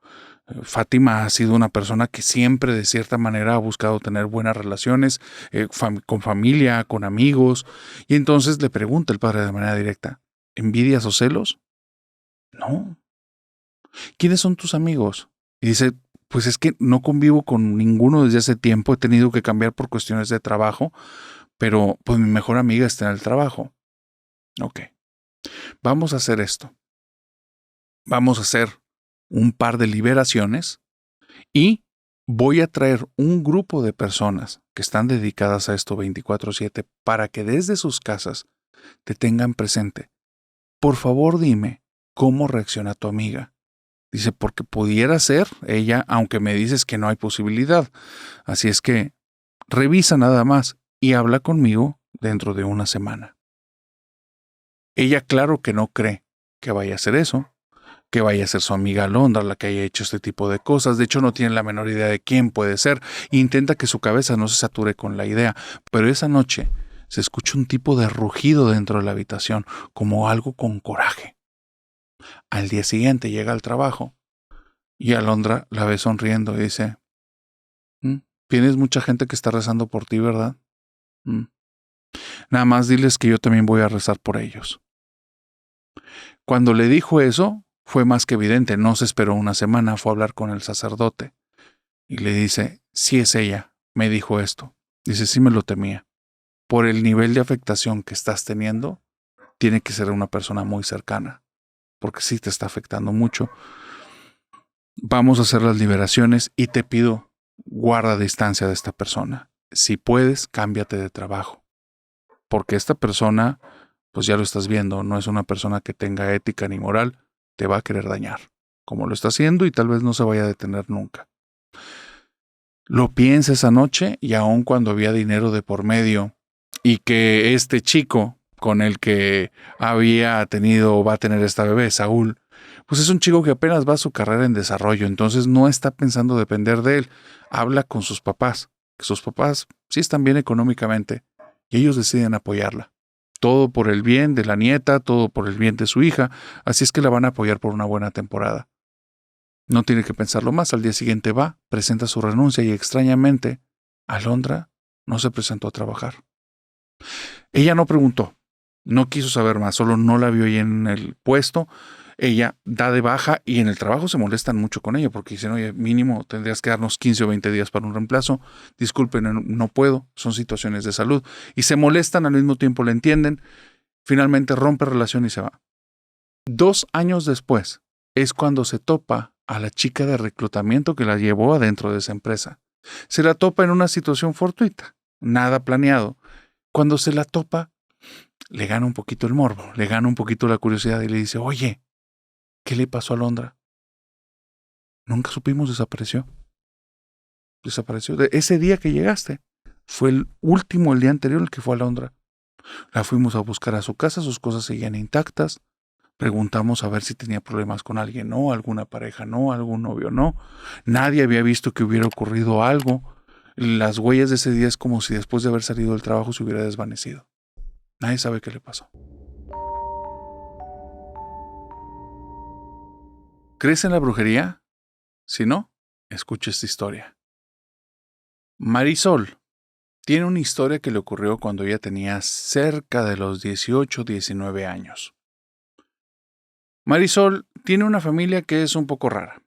Fátima ha sido una persona que siempre de cierta manera ha buscado tener buenas relaciones con familia, con amigos, y entonces le pregunta el padre de manera directa, ¿envidias o celos? No. ¿Quiénes son tus amigos? Y dice, pues es que no convivo con ninguno desde hace tiempo, he tenido que cambiar por cuestiones de trabajo, pero pues mi mejor amiga está en el trabajo. Ok, vamos a hacer esto. Vamos a hacer un par de liberaciones y voy a traer un grupo de personas que están dedicadas a esto 24/7 para que desde sus casas te tengan presente. Por favor, dime cómo reacciona tu amiga. Dice, porque pudiera ser ella, aunque me dices que no hay posibilidad. Así es que revisa nada más y habla conmigo dentro de una semana. Ella claro que no cree que vaya a hacer eso, que vaya a ser su amiga Alondra la que haya hecho este tipo de cosas. De hecho, no tiene la menor idea de quién puede ser. Intenta que su cabeza no se sature con la idea. Pero esa noche se escucha un tipo de rugido dentro de la habitación, como algo con coraje. Al día siguiente llega al trabajo y Alondra la ve sonriendo y dice, tienes mucha gente que está rezando por ti, ¿verdad? Nada más diles que yo también voy a rezar por ellos. Cuando le dijo eso, fue más que evidente, no se esperó una semana, fue a hablar con el sacerdote y le dice, sí es ella, me dijo esto. Dice, sí me lo temía. Por el nivel de afectación que estás teniendo, tiene que ser una persona muy cercana, porque sí te está afectando mucho. Vamos a hacer las liberaciones y te pido, guarda distancia de esta persona. Si puedes, cámbiate de trabajo, porque esta persona, pues ya lo estás viendo, no es una persona que tenga ética ni moral, te va a querer dañar, como lo está haciendo y tal vez no se vaya a detener nunca. Lo piensa esa noche y aun cuando había dinero de por medio y que este chico con el que había tenido o va a tener esta bebé, Saúl, pues es un chico que apenas va a su carrera en desarrollo, entonces no está pensando depender de él. Habla con sus papás, que sus papás sí están bien económicamente y ellos deciden apoyarla. Todo por el bien de la nieta, todo por el bien de su hija, así es que la van a apoyar por una buena temporada. No tiene que pensarlo más, al día siguiente va, presenta su renuncia y extrañamente, Alondra no se presentó a trabajar. Ella no preguntó, no quiso saber más, solo no la vio ahí en el puesto. Ella da de baja y en el trabajo se molestan mucho con ella porque dicen, oye, mínimo tendrías que darnos 15 o 20 días para un reemplazo. Disculpen, no puedo, son situaciones de salud. Y se molestan, al mismo tiempo le entienden. Finalmente rompe relación y se va. 2 años después es cuando se topa a la chica de reclutamiento que la llevó adentro de esa empresa. Se la topa en una situación fortuita, nada planeado. Cuando se la topa, le gana un poquito el morbo, le gana un poquito la curiosidad y le dice, oye, ¿qué le pasó a Alondra? Nunca supimos, desapareció. Desapareció. Ese día que llegaste fue el último, el día anterior, el que fue a Londra. La fuimos a buscar a su casa, sus cosas seguían intactas. Preguntamos a ver si tenía problemas con alguien, no, alguna pareja, no, algún novio, no. Nadie había visto que hubiera ocurrido algo. Las huellas de ese día es como si después de haber salido del trabajo se hubiera desvanecido. Nadie sabe qué le pasó. ¿Crees en la brujería? Si no, escucha esta historia. Marisol tiene una historia que le ocurrió cuando ella tenía cerca de los 18, 19 años. Marisol tiene una familia que es un poco rara.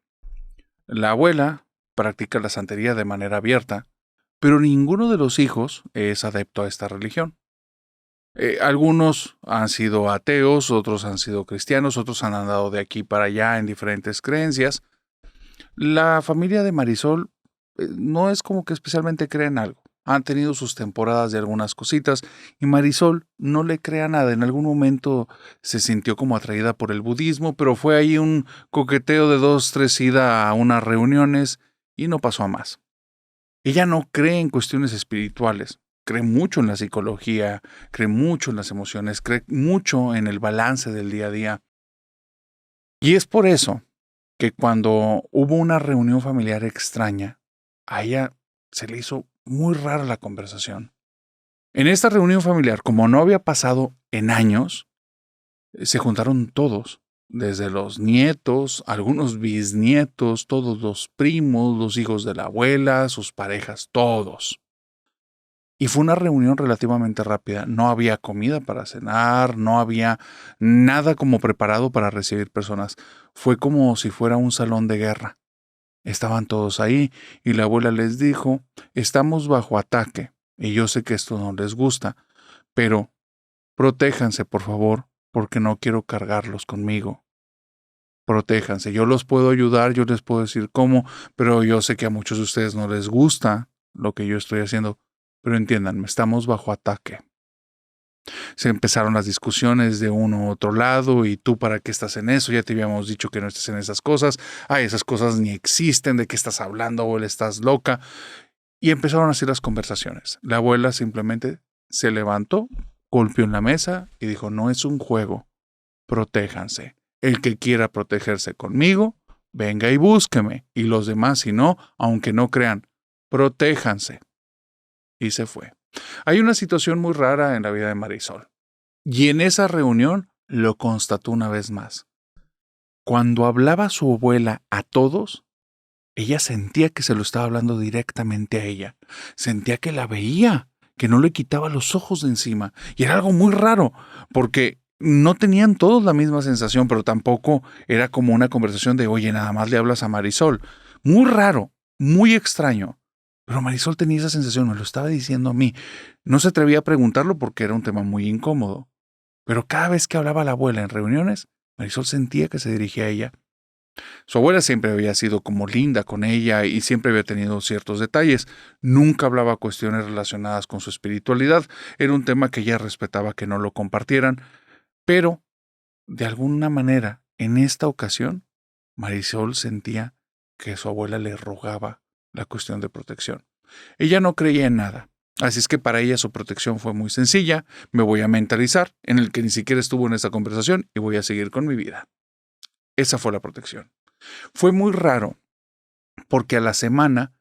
La abuela practica la santería de manera abierta, pero ninguno de los hijos es adepto a esta religión. Algunos han sido ateos, otros han sido cristianos, otros han andado de aquí para allá en diferentes creencias. La familia de Marisol no es como que especialmente cree en algo. Han tenido sus temporadas de algunas cositas y Marisol no le cree a nada. En algún momento se sintió como atraída por el budismo, pero fue ahí un coqueteo de 2, 3 idas a unas reuniones y no pasó a más. Ella no cree en cuestiones espirituales, cree mucho en la psicología, cree mucho en las emociones, cree mucho en el balance del día a día. Y es por eso que cuando hubo una reunión familiar extraña, a ella se le hizo muy rara la conversación. En esta reunión familiar, como no había pasado en años, se juntaron todos, desde los nietos, algunos bisnietos, todos los primos, los hijos de la abuela, sus parejas, todos. Y fue una reunión relativamente rápida. No había comida para cenar, no había nada como preparado para recibir personas. Fue como si fuera un salón de guerra. Estaban todos ahí y la abuela les dijo, estamos bajo ataque y yo sé que esto no les gusta, pero protéjanse por favor porque no quiero cargarlos conmigo. Protéjanse, yo los puedo ayudar, yo les puedo decir cómo, pero yo sé que a muchos de ustedes no les gusta lo que yo estoy haciendo, pero entiéndanme, estamos bajo ataque. Se empezaron las discusiones de uno u otro lado y tú para qué estás en eso, ya te habíamos dicho que no estés en esas cosas, esas cosas ni existen, de qué estás hablando, abuela, estás loca. Y empezaron así las conversaciones. La abuela simplemente se levantó, golpeó en la mesa y dijo, no es un juego, protéjanse. El que quiera protegerse conmigo, venga y búsqueme. Y los demás, si no, aunque no crean, protéjanse. Y se fue. Hay una situación muy rara en la vida de Marisol. Y en esa reunión lo constató una vez más. Cuando hablaba su abuela a todos, ella sentía que se lo estaba hablando directamente a ella. Sentía que la veía, que no le quitaba los ojos de encima. Y era algo muy raro, porque no tenían todos la misma sensación, pero tampoco era como una conversación de, oye, nada más le hablas a Marisol. Muy raro, muy extraño. Pero Marisol tenía esa sensación, me lo estaba diciendo a mí. No se atrevía a preguntarlo porque era un tema muy incómodo. Pero cada vez que hablaba la abuela en reuniones, Marisol sentía que se dirigía a ella. Su abuela siempre había sido como linda con ella y siempre había tenido ciertos detalles. Nunca hablaba cuestiones relacionadas con su espiritualidad. Era un tema que ella respetaba que no lo compartieran. Pero, de alguna manera, en esta ocasión, Marisol sentía que su abuela le rogaba la cuestión de protección. Ella no creía en nada. Así es que para ella su protección fue muy sencilla. Me voy a mentalizar en el que ni siquiera estuvo en esta conversación y voy a seguir con mi vida. Esa fue la protección. Fue muy raro porque a la semana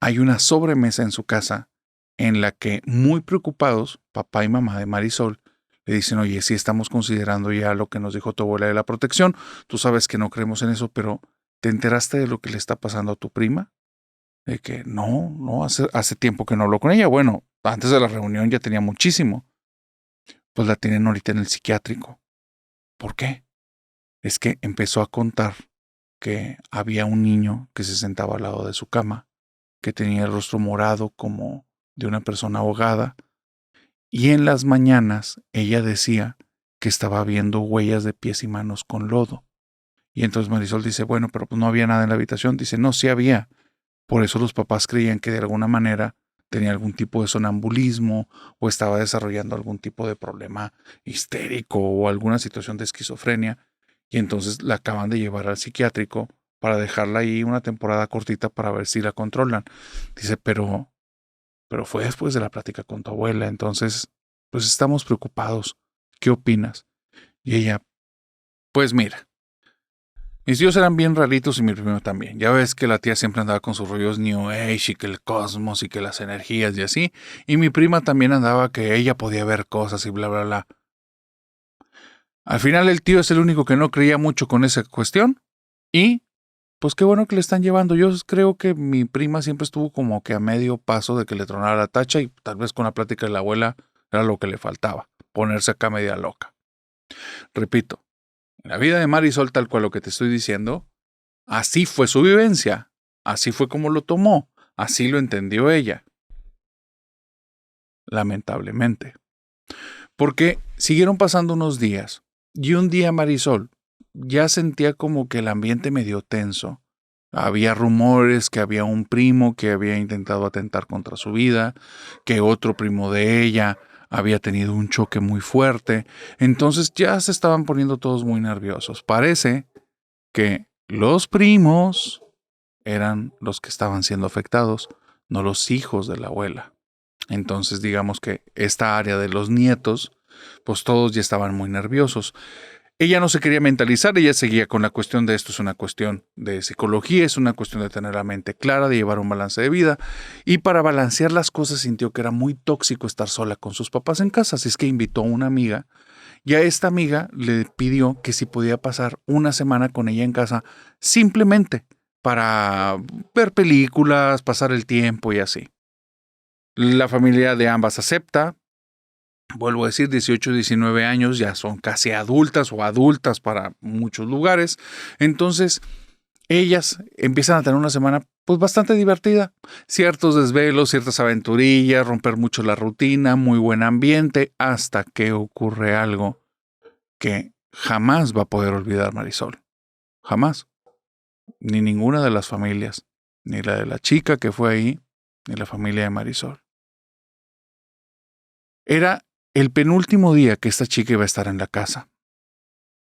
hay una sobremesa en su casa en la que, muy preocupados, papá y mamá de Marisol le dicen, oye, sí estamos considerando ya lo que nos dijo tu abuela de la protección. Tú sabes que no creemos en eso, pero ¿te enteraste de lo que le está pasando a tu prima? De que no, hace tiempo que no hablo con ella. Bueno, antes de la reunión ya tenía muchísimo. Pues la tienen ahorita en el psiquiátrico. ¿Por qué? Es que empezó a contar que había un niño que se sentaba al lado de su cama, que tenía el rostro morado como de una persona ahogada, y en las mañanas ella decía que estaba viendo huellas de pies y manos con lodo. Y entonces Marisol dice, bueno, pero pues no había nada en la habitación. Dice, no, sí había. Por eso los papás creían que de alguna manera tenía algún tipo de sonambulismo o estaba desarrollando algún tipo de problema histérico o alguna situación de esquizofrenia. Y entonces la acaban de llevar al psiquiátrico para dejarla ahí una temporada cortita para ver si la controlan. Dice, pero fue después de la plática con tu abuela, entonces, pues estamos preocupados. ¿Qué opinas? Y ella, pues mira, mis tíos eran bien raritos y mi primo también. Ya ves que la tía siempre andaba con sus rollos New Age y que el cosmos y que las energías y así. Y mi prima también andaba que ella podía ver cosas y bla, bla, bla. Al final el tío es el único que no creía mucho con esa cuestión. Y pues qué bueno que le están llevando. Yo creo que mi prima siempre estuvo como que a medio paso de que le tronara la tacha y tal vez con la plática de la abuela era lo que le faltaba. Ponerse acá media loca. Repito, en la vida de Marisol, tal cual lo que te estoy diciendo, así fue su vivencia, así fue como lo tomó, así lo entendió ella. Lamentablemente. Porque siguieron pasando unos días y un día Marisol ya sentía como que el ambiente medio tenso. Había rumores que había un primo que había intentado atentar contra su vida, que otro primo de ella había tenido un choque muy fuerte. Entonces ya se estaban poniendo todos muy nerviosos. Parece que los primos eran los que estaban siendo afectados, no los hijos de la abuela. Entonces digamos que esta área de los nietos, pues todos ya estaban muy nerviosos. Ella no se quería mentalizar, ella seguía con la cuestión de esto es una cuestión de psicología, es una cuestión de tener la mente clara, de llevar un balance de vida. Y para balancear las cosas sintió que era muy tóxico estar sola con sus papás en casa, así es que invitó a una amiga y a esta amiga le pidió que si podía pasar una semana con ella en casa simplemente para ver películas, pasar el tiempo y así. La familia de ambas acepta. Vuelvo a decir, 18, 19 años ya son casi adultas o adultas para muchos lugares. Entonces, ellas empiezan a tener una semana pues bastante divertida. Ciertos desvelos, ciertas aventurillas, romper mucho la rutina, muy buen ambiente, hasta que ocurre algo que jamás va a poder olvidar Marisol. Jamás. Ni ninguna de las familias. Ni la de la chica que fue ahí, ni la familia de Marisol. Era el penúltimo día que esta chica iba a estar en la casa.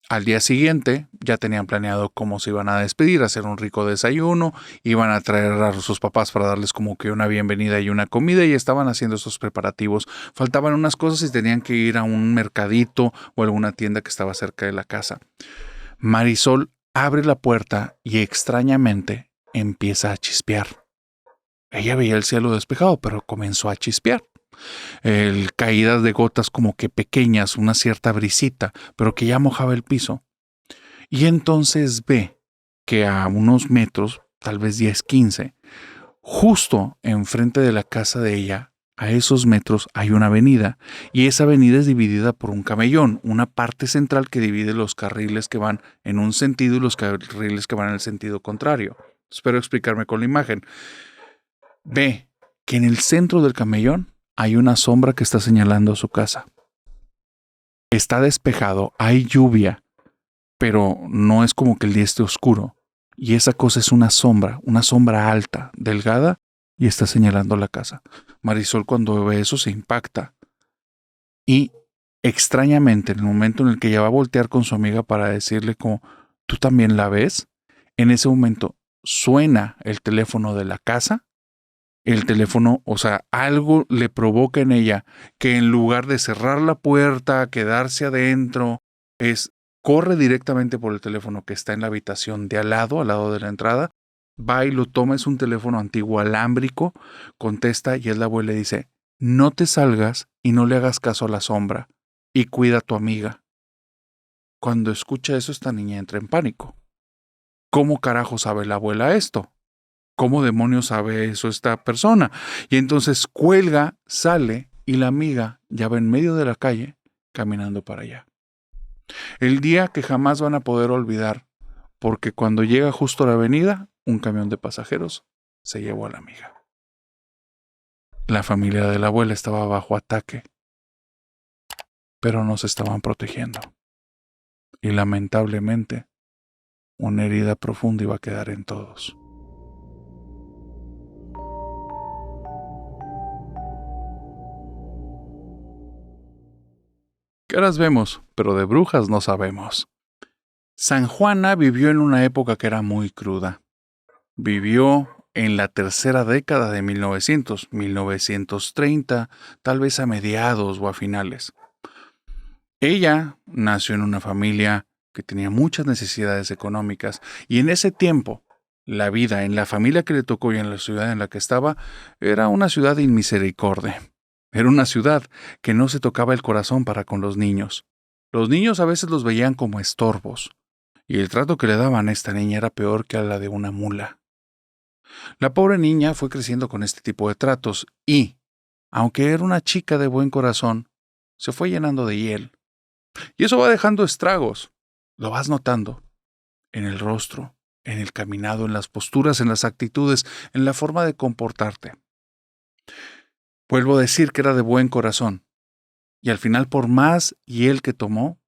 Al día siguiente ya tenían planeado cómo se iban a despedir, hacer un rico desayuno, iban a traer a sus papás para darles como que una bienvenida y una comida y estaban haciendo esos preparativos. Faltaban unas cosas y tenían que ir a un mercadito o alguna tienda que estaba cerca de la casa. Marisol abre la puerta y extrañamente empieza a chispear. Ella veía el cielo despejado, pero comenzó a chispear. Caídas de gotas como que pequeñas, una cierta brisita, pero que ya mojaba el piso. Y entonces ve que a unos metros, tal vez 10, 15, justo enfrente de la casa de ella, a esos metros hay una avenida, y esa avenida es dividida por un camellón, una parte central que divide los carriles que van en un sentido y los carriles que van en el sentido contrario. Espero explicarme con la imagen. Ve que en el centro del camellón hay una sombra que está señalando a su casa. Está despejado, hay lluvia, pero no es como que el día esté oscuro. Y esa cosa es una sombra alta, delgada, y está señalando la casa. Marisol cuando ve eso se impacta. Y extrañamente, en el momento en el que ella va a voltear con su amiga para decirle como, ¿tú también la ves? En ese momento suena el teléfono de la casa. El teléfono, o sea, algo le provoca en ella que en lugar de cerrar la puerta, quedarse adentro, corre directamente por el teléfono que está en la habitación de al lado de la entrada, va y lo toma, es un teléfono antiguo alámbrico, contesta y es la abuela y dice, no te salgas y no le hagas caso a la sombra y cuida a tu amiga. Cuando escucha eso, esta niña entra en pánico. ¿Cómo carajo sabe la abuela esto? ¿Cómo demonios sabe eso esta persona? Y entonces cuelga, sale y la amiga ya va en medio de la calle caminando para allá. El día que jamás van a poder olvidar, porque cuando llega justo a la avenida, un camión de pasajeros se llevó a la amiga. La familia de la abuela estaba bajo ataque, pero no se estaban protegiendo. Y lamentablemente, una herida profunda iba a quedar en todos. Caras vemos, pero de brujas no sabemos. San Juana vivió en una época que era muy cruda. Vivió en la tercera década de 1930, tal vez a mediados o a finales. Ella nació en una familia que tenía muchas necesidades económicas y en ese tiempo, la vida en la familia que le tocó y en la ciudad en la que estaba era una ciudad inmisericordia. Era una ciudad que no se tocaba el corazón para con los niños. Los niños a veces los veían como estorbos, y el trato que le daban a esta niña era peor que a la de una mula. La pobre niña fue creciendo con este tipo de tratos y, aunque era una chica de buen corazón, se fue llenando de hiel. Y eso va dejando estragos. Lo vas notando en el rostro, en el caminado, en las posturas, en las actitudes, en la forma de comportarte. Vuelvo a decir que era de buen corazón. Y al final, por más hiel que tomó,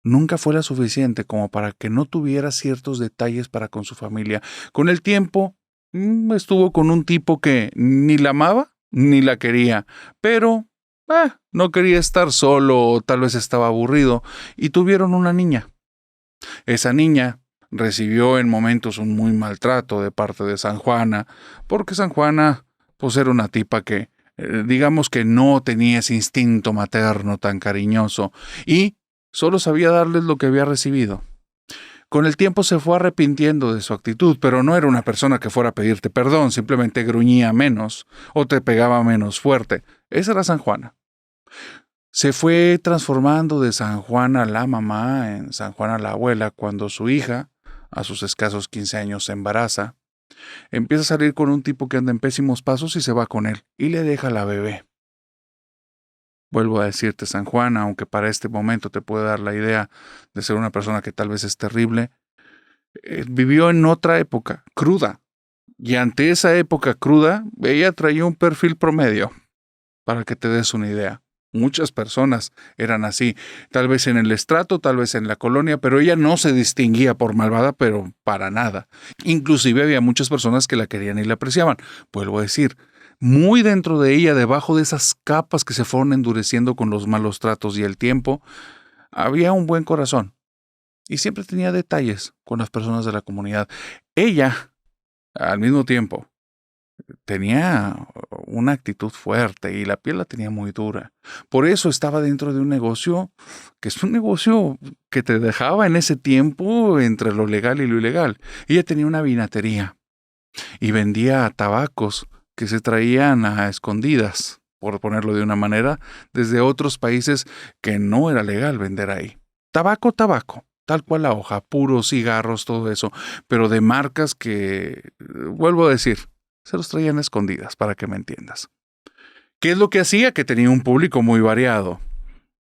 nunca fue la suficiente como para que no tuviera ciertos detalles para con su familia. Con el tiempo, estuvo con un tipo que ni la amaba ni la quería, pero no quería estar solo o tal vez estaba aburrido, y tuvieron una niña. Esa niña recibió en momentos un muy maltrato de parte de San Juana, porque San Juana pues era una tipa que, digamos que no tenía ese instinto materno tan cariñoso, y solo sabía darles lo que había recibido. Con el tiempo se fue arrepintiendo de su actitud, pero no era una persona que fuera a pedirte perdón, simplemente gruñía menos o te pegaba menos fuerte. Esa era San Juana. Se fue transformando de San Juana la mamá en San Juana la abuela cuando su hija, a sus escasos 15 años, se embaraza. Empieza a salir con un tipo que anda en pésimos pasos y se va con él, y le deja la bebé. Vuelvo a decirte, San Juana, aunque para este momento te puede dar la idea de ser una persona que tal vez es terrible, vivió en otra época, cruda. Y ante esa época cruda, ella traía un perfil promedio, para que te des una idea. Muchas personas eran así, tal vez en el estrato, tal vez en la colonia, pero ella no se distinguía por malvada, pero para nada. Inclusive había muchas personas que la querían y la apreciaban. Vuelvo a decir, muy dentro de ella, debajo de esas capas que se fueron endureciendo con los malos tratos y el tiempo, había un buen corazón. Y siempre tenía detalles con las personas de la comunidad. Ella, al mismo tiempo, tenía una actitud fuerte y la piel la tenía muy dura. Por eso estaba dentro de un negocio que es un negocio que te dejaba en ese tiempo entre lo legal y lo ilegal. Ella tenía una vinatería y vendía tabacos que se traían a escondidas, por ponerlo de una manera, desde otros países que no era legal vender ahí. Tabaco, tal cual la hoja, puros cigarros, todo eso, pero de marcas que, vuelvo a decir, se los traían escondidas, para que me entiendas. ¿Qué es lo que hacía? Que tenía un público muy variado.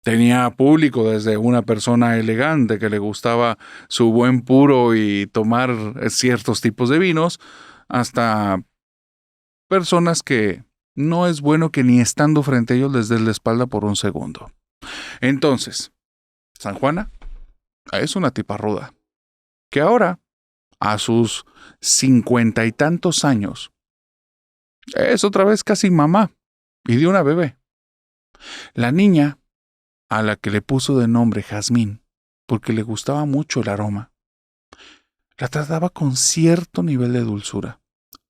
Tenía público desde una persona elegante que le gustaba su buen puro y tomar ciertos tipos de vinos, hasta personas que no es bueno que ni estando frente a ellos les des la espalda por un segundo. Entonces, San Juana es una tipa ruda, que ahora, a sus 50 y tantos años, es otra vez casi mamá y de una bebé. La niña, a la que le puso de nombre Jazmín, porque le gustaba mucho el aroma, la trataba con cierto nivel de dulzura.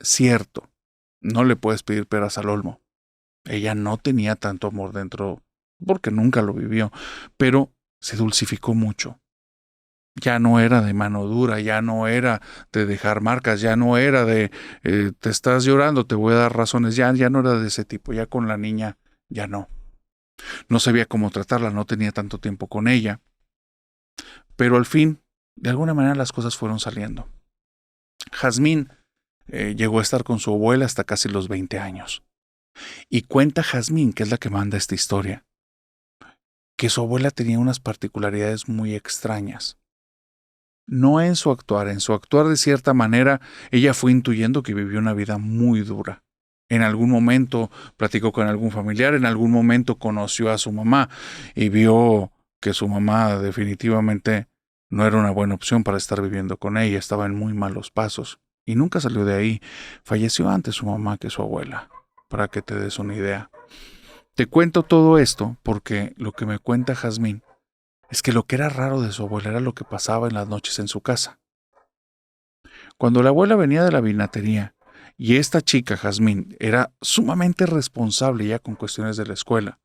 Cierto, no le puedes pedir peras al olmo. Ella no tenía tanto amor dentro, porque nunca lo vivió, pero se dulcificó mucho. Ya no era de mano dura, ya no era de dejar marcas, ya no era de te estás llorando, te voy a dar razones, ya no era de ese tipo, ya con la niña, ya no. No sabía cómo tratarla, no tenía tanto tiempo con ella. Pero al fin, de alguna manera las cosas fueron saliendo. Jazmín llegó a estar con su abuela hasta casi los 20 años. Y cuenta Jazmín, que es la que manda esta historia, que su abuela tenía unas particularidades muy extrañas. No en su actuar de cierta manera, ella fue intuyendo que vivió una vida muy dura. En algún momento platicó con algún familiar, en algún momento conoció a su mamá y vio que su mamá definitivamente no era una buena opción para estar viviendo con ella, estaba en muy malos pasos y nunca salió de ahí. Falleció antes su mamá que su abuela, para que te des una idea. Te cuento todo esto porque lo que me cuenta Jazmín es que lo que era raro de su abuela era lo que pasaba en las noches en su casa. Cuando la abuela venía de la vinatería y esta chica, Jazmín, era sumamente responsable ya con cuestiones de la escuela,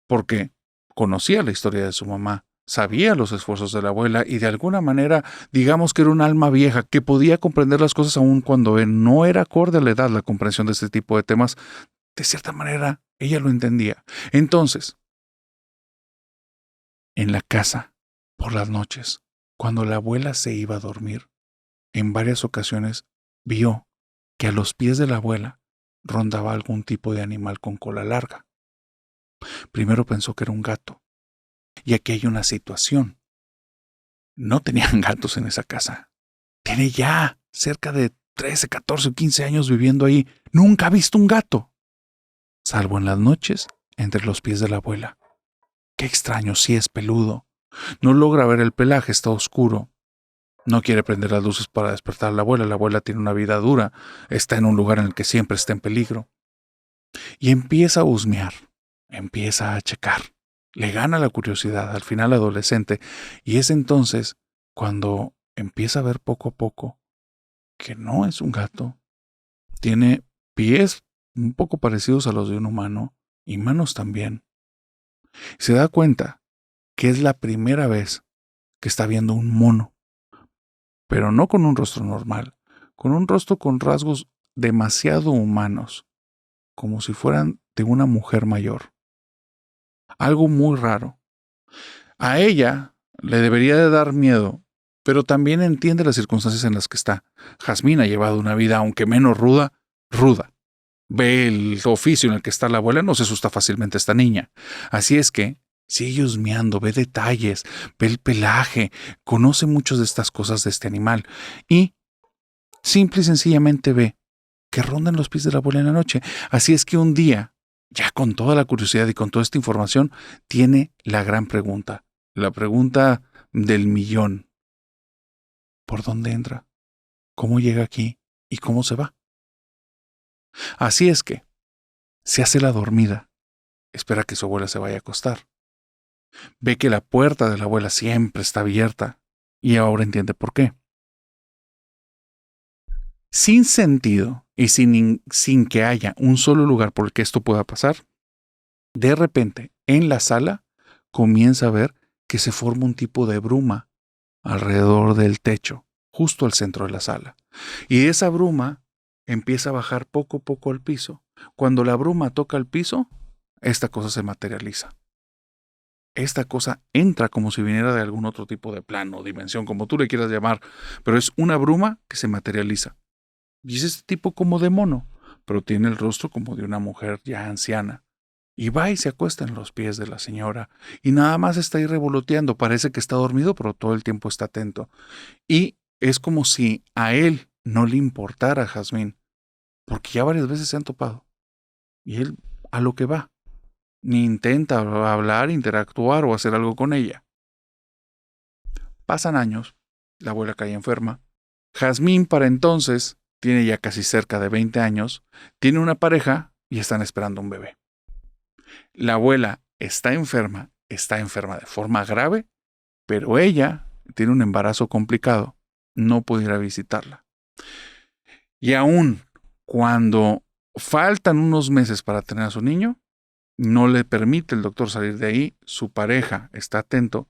porque conocía la historia de su mamá, sabía los esfuerzos de la abuela y de alguna manera, digamos que era un alma vieja que podía comprender las cosas aun cuando no era acorde a la edad la comprensión de este tipo de temas, de cierta manera ella lo entendía. Entonces, en la casa, por las noches, cuando la abuela se iba a dormir, en varias ocasiones vio que a los pies de la abuela rondaba algún tipo de animal con cola larga. Primero pensó que era un gato. Y aquí hay una situación. No tenían gatos en esa casa. Tiene ya cerca de 13, 14 o 15 años viviendo ahí. Nunca ha visto un gato. Salvo en las noches, entre los pies de la abuela. Qué extraño, sí es peludo. No logra ver el pelaje, está oscuro. No quiere prender las luces para despertar a la abuela. La abuela tiene una vida dura. Está en un lugar en el que siempre está en peligro. Y empieza a husmear. Empieza a checar. Le gana la curiosidad, al final adolescente, y es entonces cuando empieza a ver poco a poco que no es un gato. Tiene pies un poco parecidos a los de un humano y manos también. Se da cuenta que es la primera vez que está viendo un mono, pero no con un rostro normal, con un rostro con rasgos demasiado humanos, como si fueran de una mujer mayor. Algo muy raro. A ella le debería de dar miedo, pero también entiende las circunstancias en las que está. Jazmín ha llevado una vida, aunque menos ruda, ruda. Ve el oficio en el que está la abuela, no se asusta fácilmente a esta niña. Así es que sigue husmeando, ve detalles, ve el pelaje, conoce muchas de estas cosas de este animal y simple y sencillamente ve que rondan los pies de la abuela en la noche. Así es que un día, ya con toda la curiosidad y con toda esta información, tiene la gran pregunta. La pregunta del millón. ¿Por dónde entra? ¿Cómo llega aquí? ¿Y cómo se va? Así es que se hace la dormida. Espera que su abuela se vaya a acostar. Ve que la puerta de la abuela siempre está abierta. Y ahora entiende por qué. Sin sentido y sin que haya un solo lugar por el que esto pueda pasar, de repente, en la sala, comienza a ver que se forma un tipo de bruma alrededor del techo, justo al centro de la sala. Y esa bruma empieza a bajar poco a poco al piso. Cuando la bruma toca el piso, esta cosa se materializa. Esta cosa entra como si viniera de algún otro tipo de plano, dimensión, como tú le quieras llamar, pero es una bruma que se materializa. Y es este tipo como de mono, pero tiene el rostro como de una mujer ya anciana. Y va y se acuesta en los pies de la señora, y nada más está ahí revoloteando, parece que está dormido, pero todo el tiempo está atento. Y es como si a él no le importara Jazmín, porque ya varias veces se han topado. Y él a lo que va, ni intenta hablar, interactuar o hacer algo con ella. Pasan años, la abuela cae enferma. Jazmín para entonces tiene ya casi cerca de 20 años, tiene una pareja y están esperando un bebé. La abuela está enferma de forma grave, pero ella tiene un embarazo complicado, no puede ir a visitarla. Y aún cuando faltan unos meses para tener a su niño, no le permite el doctor salir de ahí, su pareja está atento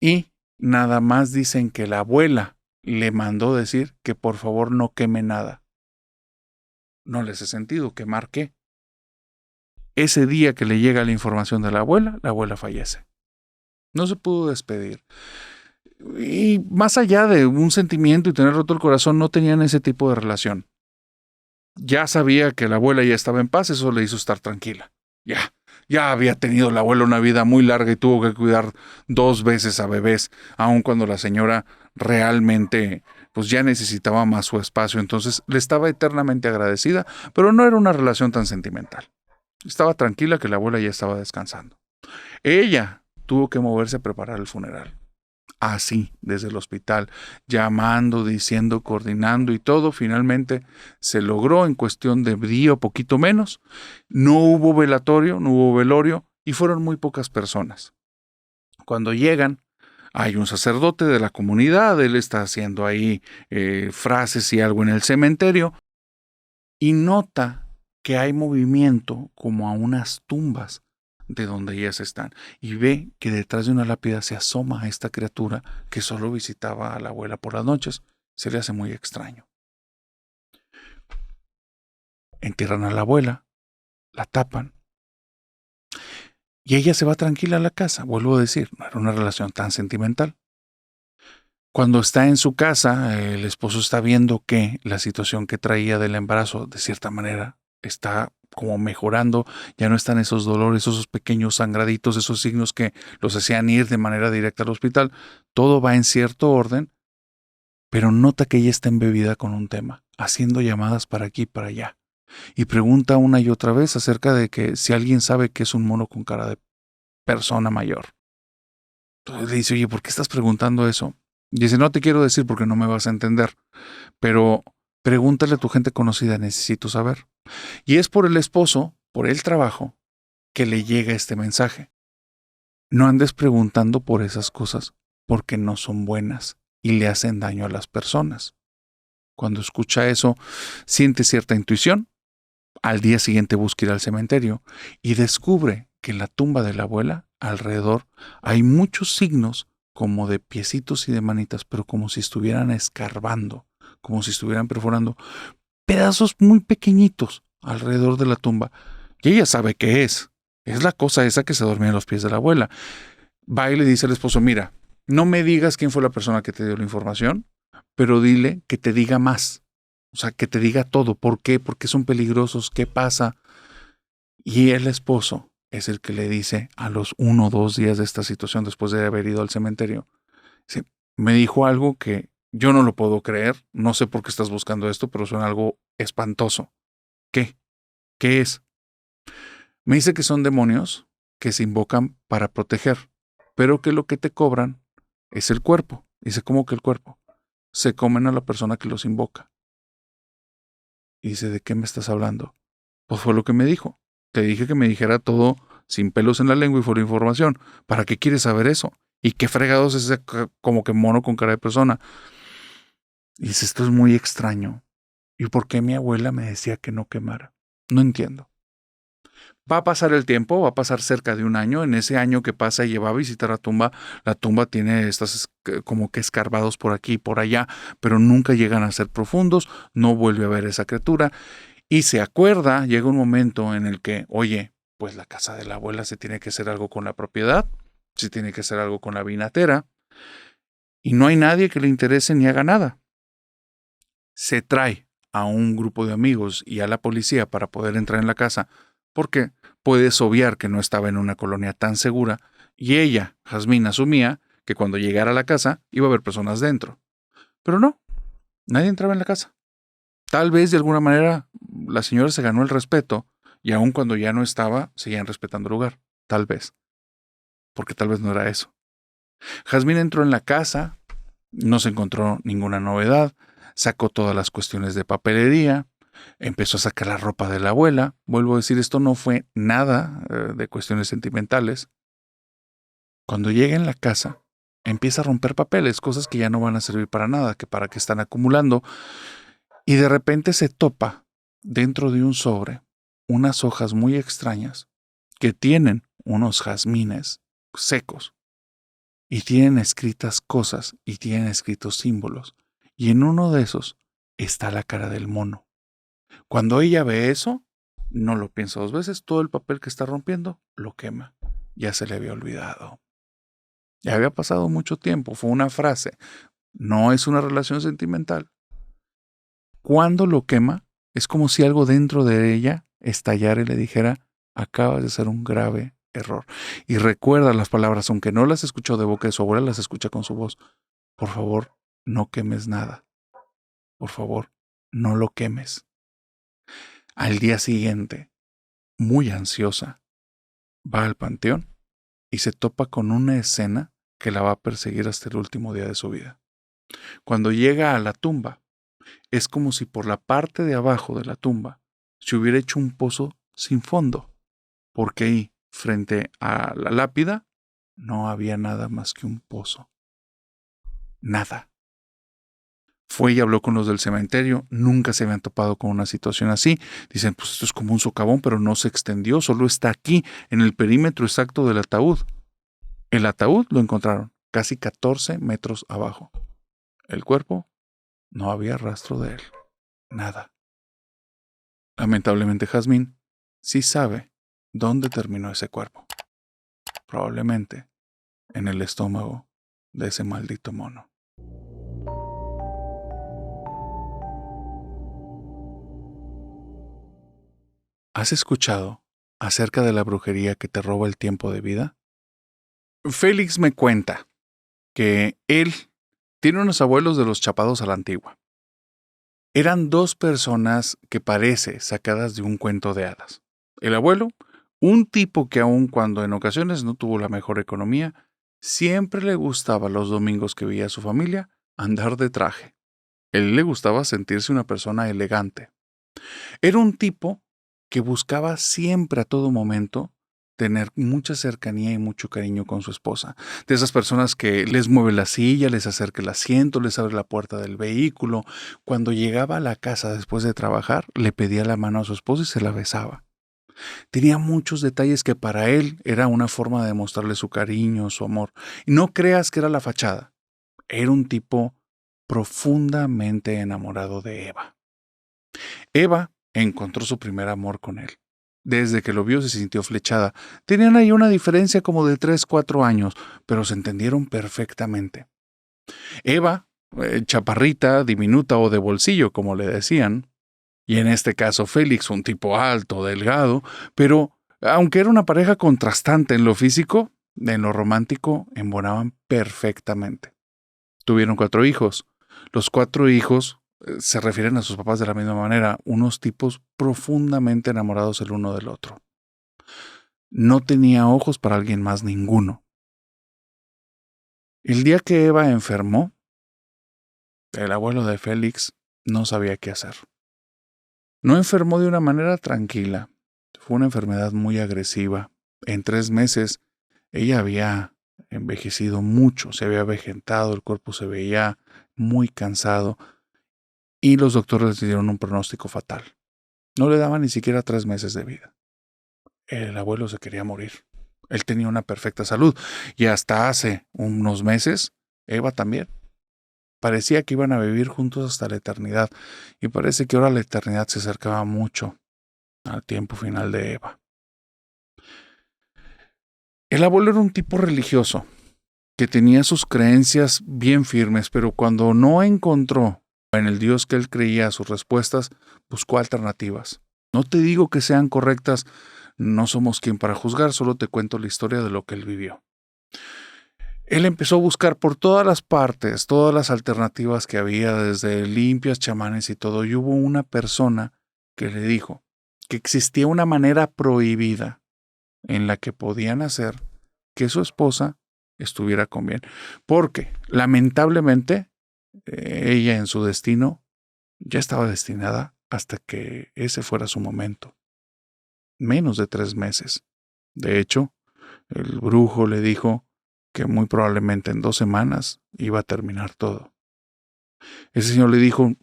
y nada más dicen que la abuela le mandó decir que por favor no queme nada. No le hace sentido, ¿quemar qué? Ese día que le llega la información de la abuela fallece. No se pudo despedir. Y más allá de un sentimiento y tener roto el corazón, no tenían ese tipo de relación. Ya sabía que la abuela ya estaba en paz, eso le hizo estar tranquila. Ya había tenido la abuela una vida muy larga y tuvo que cuidar 2 veces a bebés, aun cuando la señora realmente pues ya necesitaba más su espacio. Entonces le estaba eternamente agradecida, pero no era una relación tan sentimental. Estaba tranquila que la abuela ya estaba descansando. Ella tuvo que moverse a preparar el funeral. Así, desde el hospital, llamando, diciendo, coordinando y todo, finalmente se logró en cuestión de día o poquito menos. No hubo velatorio, no hubo velorio y fueron muy pocas personas. Cuando llegan, hay un sacerdote de la comunidad, él está haciendo ahí frases y algo en el cementerio, y nota que hay movimiento como a unas tumbas de donde ellas están, y ve que detrás de una lápida se asoma a esta criatura que solo visitaba a la abuela por las noches. Se le hace muy extraño. Entierran a la abuela, la tapan, y ella se va tranquila a la casa. Vuelvo a decir, no era una relación tan sentimental. Cuando está en su casa, el esposo está viendo que la situación que traía del embarazo, de cierta manera, está como mejorando. Ya no están esos dolores, esos pequeños sangraditos, esos signos que los hacían ir de manera directa al hospital. Todo va en cierto orden, pero nota que ella está embebida con un tema, haciendo llamadas para aquí y para allá. Y pregunta una y otra vez acerca de que si alguien sabe que es un mono con cara de persona mayor. Entonces le dice, oye, ¿por qué estás preguntando eso? Y dice, no te quiero decir porque no me vas a entender, pero pregúntale a tu gente conocida, necesito saber. Y es por el esposo, por el trabajo, que le llega este mensaje. No andes preguntando por esas cosas porque no son buenas y le hacen daño a las personas. Cuando escucha eso, siente cierta intuición. Al día siguiente busca ir al cementerio y descubre que en la tumba de la abuela, alrededor, hay muchos signos como de piecitos y de manitas, pero como si estuvieran escarbando, como si estuvieran perforando pedazos muy pequeñitos alrededor de la tumba. Y ella sabe qué es. Es la cosa esa que se dormía en los pies de la abuela. Va y le dice al esposo, mira, no me digas quién fue la persona que te dio la información, pero dile que te diga más. O sea, que te diga todo. ¿Por qué? ¿Por qué son peligrosos? ¿Qué pasa? Y el esposo es el que le dice a los 1 o 2 días de esta situación, después de haber ido al cementerio, dice, me dijo algo que yo no lo puedo creer, no sé por qué estás buscando esto, pero suena algo espantoso. ¿Qué? ¿Qué es? Me dice que son demonios que se invocan para proteger, pero que lo que te cobran es el cuerpo. Dice, ¿cómo que el cuerpo? Se comen a la persona que los invoca. Y dice, ¿de qué me estás hablando? Pues fue lo que me dijo. Te dije que me dijera todo sin pelos en la lengua y fuera información. ¿Para qué quieres saber eso? ¿Y qué fregados es ese como que mono con cara de persona? Y dice, esto es muy extraño. ¿Y por qué mi abuela me decía que no quemara? No entiendo. Va a pasar el tiempo, va a pasar cerca de un año. En ese año que pasa ella va a visitar la tumba tiene estas como que escarbados por aquí y por allá, pero nunca llegan a ser profundos, no vuelve a ver esa criatura. Y se acuerda, llega un momento en el que, oye, pues la casa de la abuela se tiene que hacer algo con la propiedad, se tiene que hacer algo con la vinatera, y no hay nadie que le interese ni haga nada. Se trae a un grupo de amigos y a la policía para poder entrar en la casa, porque puedes obviar que no estaba en una colonia tan segura, y ella, Jazmín, asumía que cuando llegara a la casa iba a haber personas dentro. Pero no, nadie entraba en la casa. Tal vez de alguna manera la señora se ganó el respeto y aun cuando ya no estaba, seguían respetando el lugar. Tal vez. Porque tal vez no era eso. Jazmín entró en la casa, no se encontró ninguna novedad, sacó todas las cuestiones de papelería, empezó a sacar la ropa de la abuela. Vuelvo a decir, esto no fue nada de cuestiones sentimentales. Cuando llega en la casa, empieza a romper papeles, cosas que ya no van a servir para nada, que para qué están acumulando. Y de repente se topa dentro de un sobre unas hojas muy extrañas que tienen unos jazmines secos y tienen escritas cosas y tienen escritos símbolos. Y en uno de esos está la cara del mono. Cuando ella ve eso, no lo piensa 2 veces, todo el papel que está rompiendo lo quema. Ya se le había olvidado. Ya había pasado mucho tiempo, fue una frase, no es una relación sentimental. Cuando lo quema, es como si algo dentro de ella estallara y le dijera, acabas de hacer un grave error. Y recuerda las palabras, aunque no las escuchó de boca de su abuela, las escucha con su voz. Por favor, no quemes nada. Por favor, no lo quemes. Al día siguiente, muy ansiosa, va al panteón y se topa con una escena que la va a perseguir hasta el último día de su vida. Cuando llega a la tumba, es como si por la parte de abajo de la tumba se hubiera hecho un pozo sin fondo, porque ahí, frente a la lápida, no había nada más que un pozo. Nada. Fue y habló con los del cementerio, nunca se habían topado con una situación así. Dicen, pues esto es como un socavón, pero no se extendió, solo está aquí, en el perímetro exacto del ataúd. El ataúd lo encontraron casi 14 metros abajo. El cuerpo, no había rastro de él. Nada. Lamentablemente, Jazmín sí sabe dónde terminó ese cuerpo. Probablemente en el estómago de ese maldito mono. ¿Has escuchado acerca de la brujería que te roba el tiempo de vida? Félix me cuenta que él tiene unos abuelos de los chapados a la antigua. Eran dos personas que parece sacadas de un cuento de hadas. El abuelo, un tipo que aun cuando en ocasiones no tuvo la mejor economía, siempre le gustaba los domingos que veía a su familia andar de traje. Él le gustaba sentirse una persona elegante. Era un tipo que buscaba siempre a todo momento tener mucha cercanía y mucho cariño con su esposa. De esas personas que les mueve la silla, les acerca el asiento, les abre la puerta del vehículo. Cuando llegaba a la casa después de trabajar, le pedía la mano a su esposa y se la besaba. Tenía muchos detalles que para él era una forma de mostrarle su cariño, su amor. Y no creas que era la fachada. Era un tipo profundamente enamorado de Eva. Eva encontró su primer amor con él. Desde que lo vio se sintió flechada. Tenían ahí una diferencia como de 3, 4 años, pero se entendieron perfectamente. Eva, chaparrita, diminuta o de bolsillo, como le decían, y en este caso Félix, un tipo alto, delgado, pero aunque era una pareja contrastante en lo físico, en lo romántico, embonaban perfectamente. Tuvieron 4 hijos. Los 4 hijos se refieren a sus papás de la misma manera, unos tipos profundamente enamorados el uno del otro. No tenía ojos para alguien más ninguno. El día que Eva enfermó, el abuelo de Félix no sabía qué hacer. No enfermó de una manera tranquila. Fue una enfermedad muy agresiva. En 3 meses, ella había envejecido mucho, se había avejentado, el cuerpo se veía muy cansado y los doctores le dieron un pronóstico fatal. No le daban ni siquiera 3 meses de vida. El abuelo se quería morir. Él tenía una perfecta salud y hasta hace unos meses, Eva también. Parecía que iban a vivir juntos hasta la eternidad y parece que ahora la eternidad se acercaba mucho al tiempo final de Eva. El abuelo era un tipo religioso que tenía sus creencias bien firmes, pero cuando no encontró en el Dios que él creía sus respuestas, buscó alternativas. No te digo que sean correctas, no somos quien para juzgar, solo te cuento la historia de lo que él vivió. Él empezó a buscar por todas las partes, todas las alternativas que había, desde limpias, chamanes y todo, y hubo una persona que le dijo que existía una manera prohibida en la que podían hacer que su esposa estuviera con bien. Porque, lamentablemente, ella en su destino ya estaba destinada hasta que ese fuera su momento. Menos de 3 meses. De hecho, el brujo le dijo que muy probablemente en 2 semanas iba a terminar todo. Ese señor le dijo,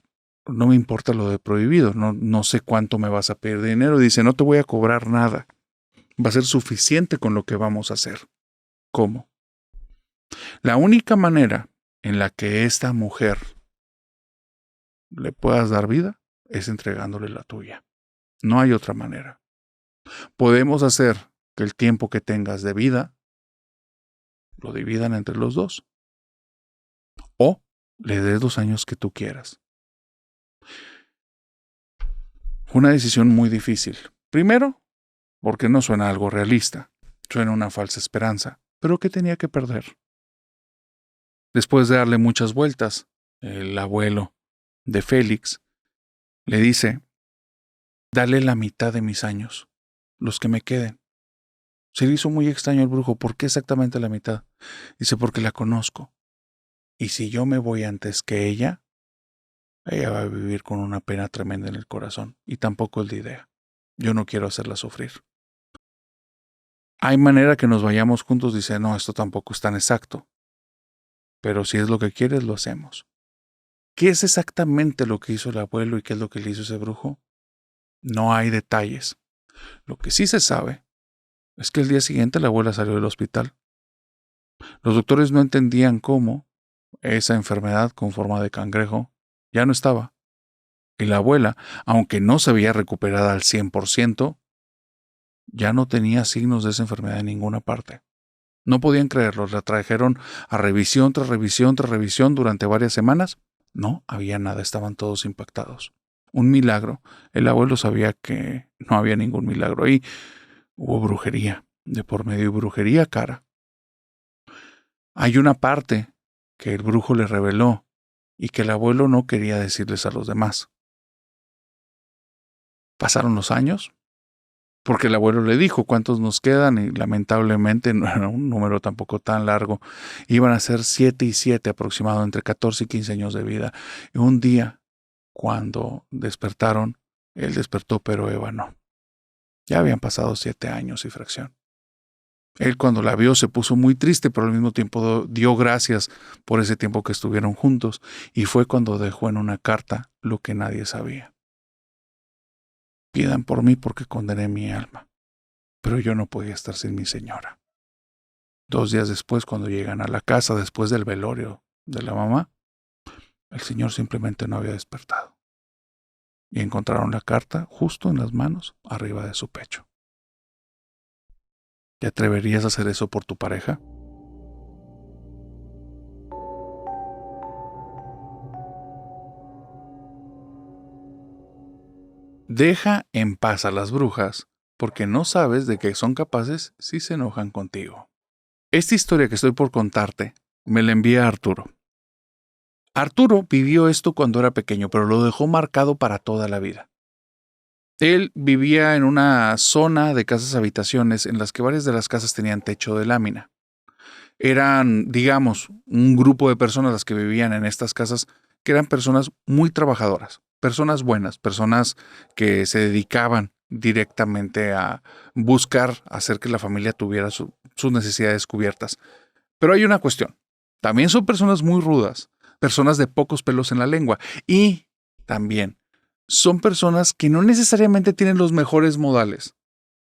no me importa lo de prohibido, no sé cuánto me vas a pedir de dinero. Dice, no te voy a cobrar nada. Va a ser suficiente con lo que vamos a hacer. ¿Cómo? La única manera en la que esta mujer le puedas dar vida es entregándole la tuya. No hay otra manera. Podemos hacer que el tiempo que tengas de vida lo dividan entre los dos. O le des 2 años que tú quieras. Fue una decisión muy difícil. Primero, porque no suena algo realista. Suena una falsa esperanza. Pero ¿qué tenía que perder? Después de darle muchas vueltas, el abuelo de Félix le dice, dale la mitad de mis años, los que me queden. Se le hizo muy extraño al brujo. ¿Por qué exactamente la mitad? Dice, porque la conozco. Y si yo me voy antes que ella va a vivir con una pena tremenda en el corazón. Y tampoco es la idea. Yo no quiero hacerla sufrir. Hay manera que nos vayamos juntos, dice, no, esto tampoco es tan exacto. Pero si es lo que quieres, lo hacemos. ¿Qué es exactamente lo que hizo el abuelo y qué es lo que le hizo ese brujo? No hay detalles. Lo que sí se sabe es que el día siguiente la abuela salió del hospital. Los doctores no entendían cómo esa enfermedad con forma de cangrejo ya no estaba. Y la abuela, aunque no se veía recuperada al 100%, ya no tenía signos de esa enfermedad en ninguna parte. No podían creerlo, la trajeron a revisión tras revisión tras revisión durante varias semanas. No había nada, estaban todos impactados. Un milagro. El abuelo sabía que no había ningún milagro ahí. Hubo brujería, de por medio y brujería cara. Hay una parte que el brujo le reveló y que el abuelo no quería decirles a los demás. Pasaron los años, porque el abuelo le dijo cuántos nos quedan y lamentablemente no era un número tampoco tan largo. Iban a ser 7 y 7 aproximado, entre 14 y 15 años de vida. Y un día, cuando despertaron, él despertó, pero Eva no. Ya habían pasado 7 años y fracción. Él cuando la vio se puso muy triste, pero al mismo tiempo dio gracias por ese tiempo que estuvieron juntos, y fue cuando dejó en una carta lo que nadie sabía. Pidan por mí porque condené mi alma, pero yo no podía estar sin mi señora. 2 días después, cuando llegan a la casa después del velorio de la mamá, el señor simplemente no había despertado. Y encontraron la carta justo en las manos, arriba de su pecho. ¿Te atreverías a hacer eso por tu pareja? Deja en paz a las brujas, porque no sabes de qué son capaces si se enojan contigo. Esta historia que estoy por contarte me la envía Arturo. Arturo vivió esto cuando era pequeño, pero lo dejó marcado para toda la vida. Él vivía en una zona de casas habitaciones en las que varias de las casas tenían techo de lámina. Eran, digamos, un grupo de personas las que vivían en estas casas que eran personas muy trabajadoras, personas buenas, personas que se dedicaban directamente a buscar hacer que la familia tuviera sus necesidades cubiertas. Pero hay una cuestión. También son personas muy rudas, personas de pocos pelos en la lengua y también son personas que no necesariamente tienen los mejores modales.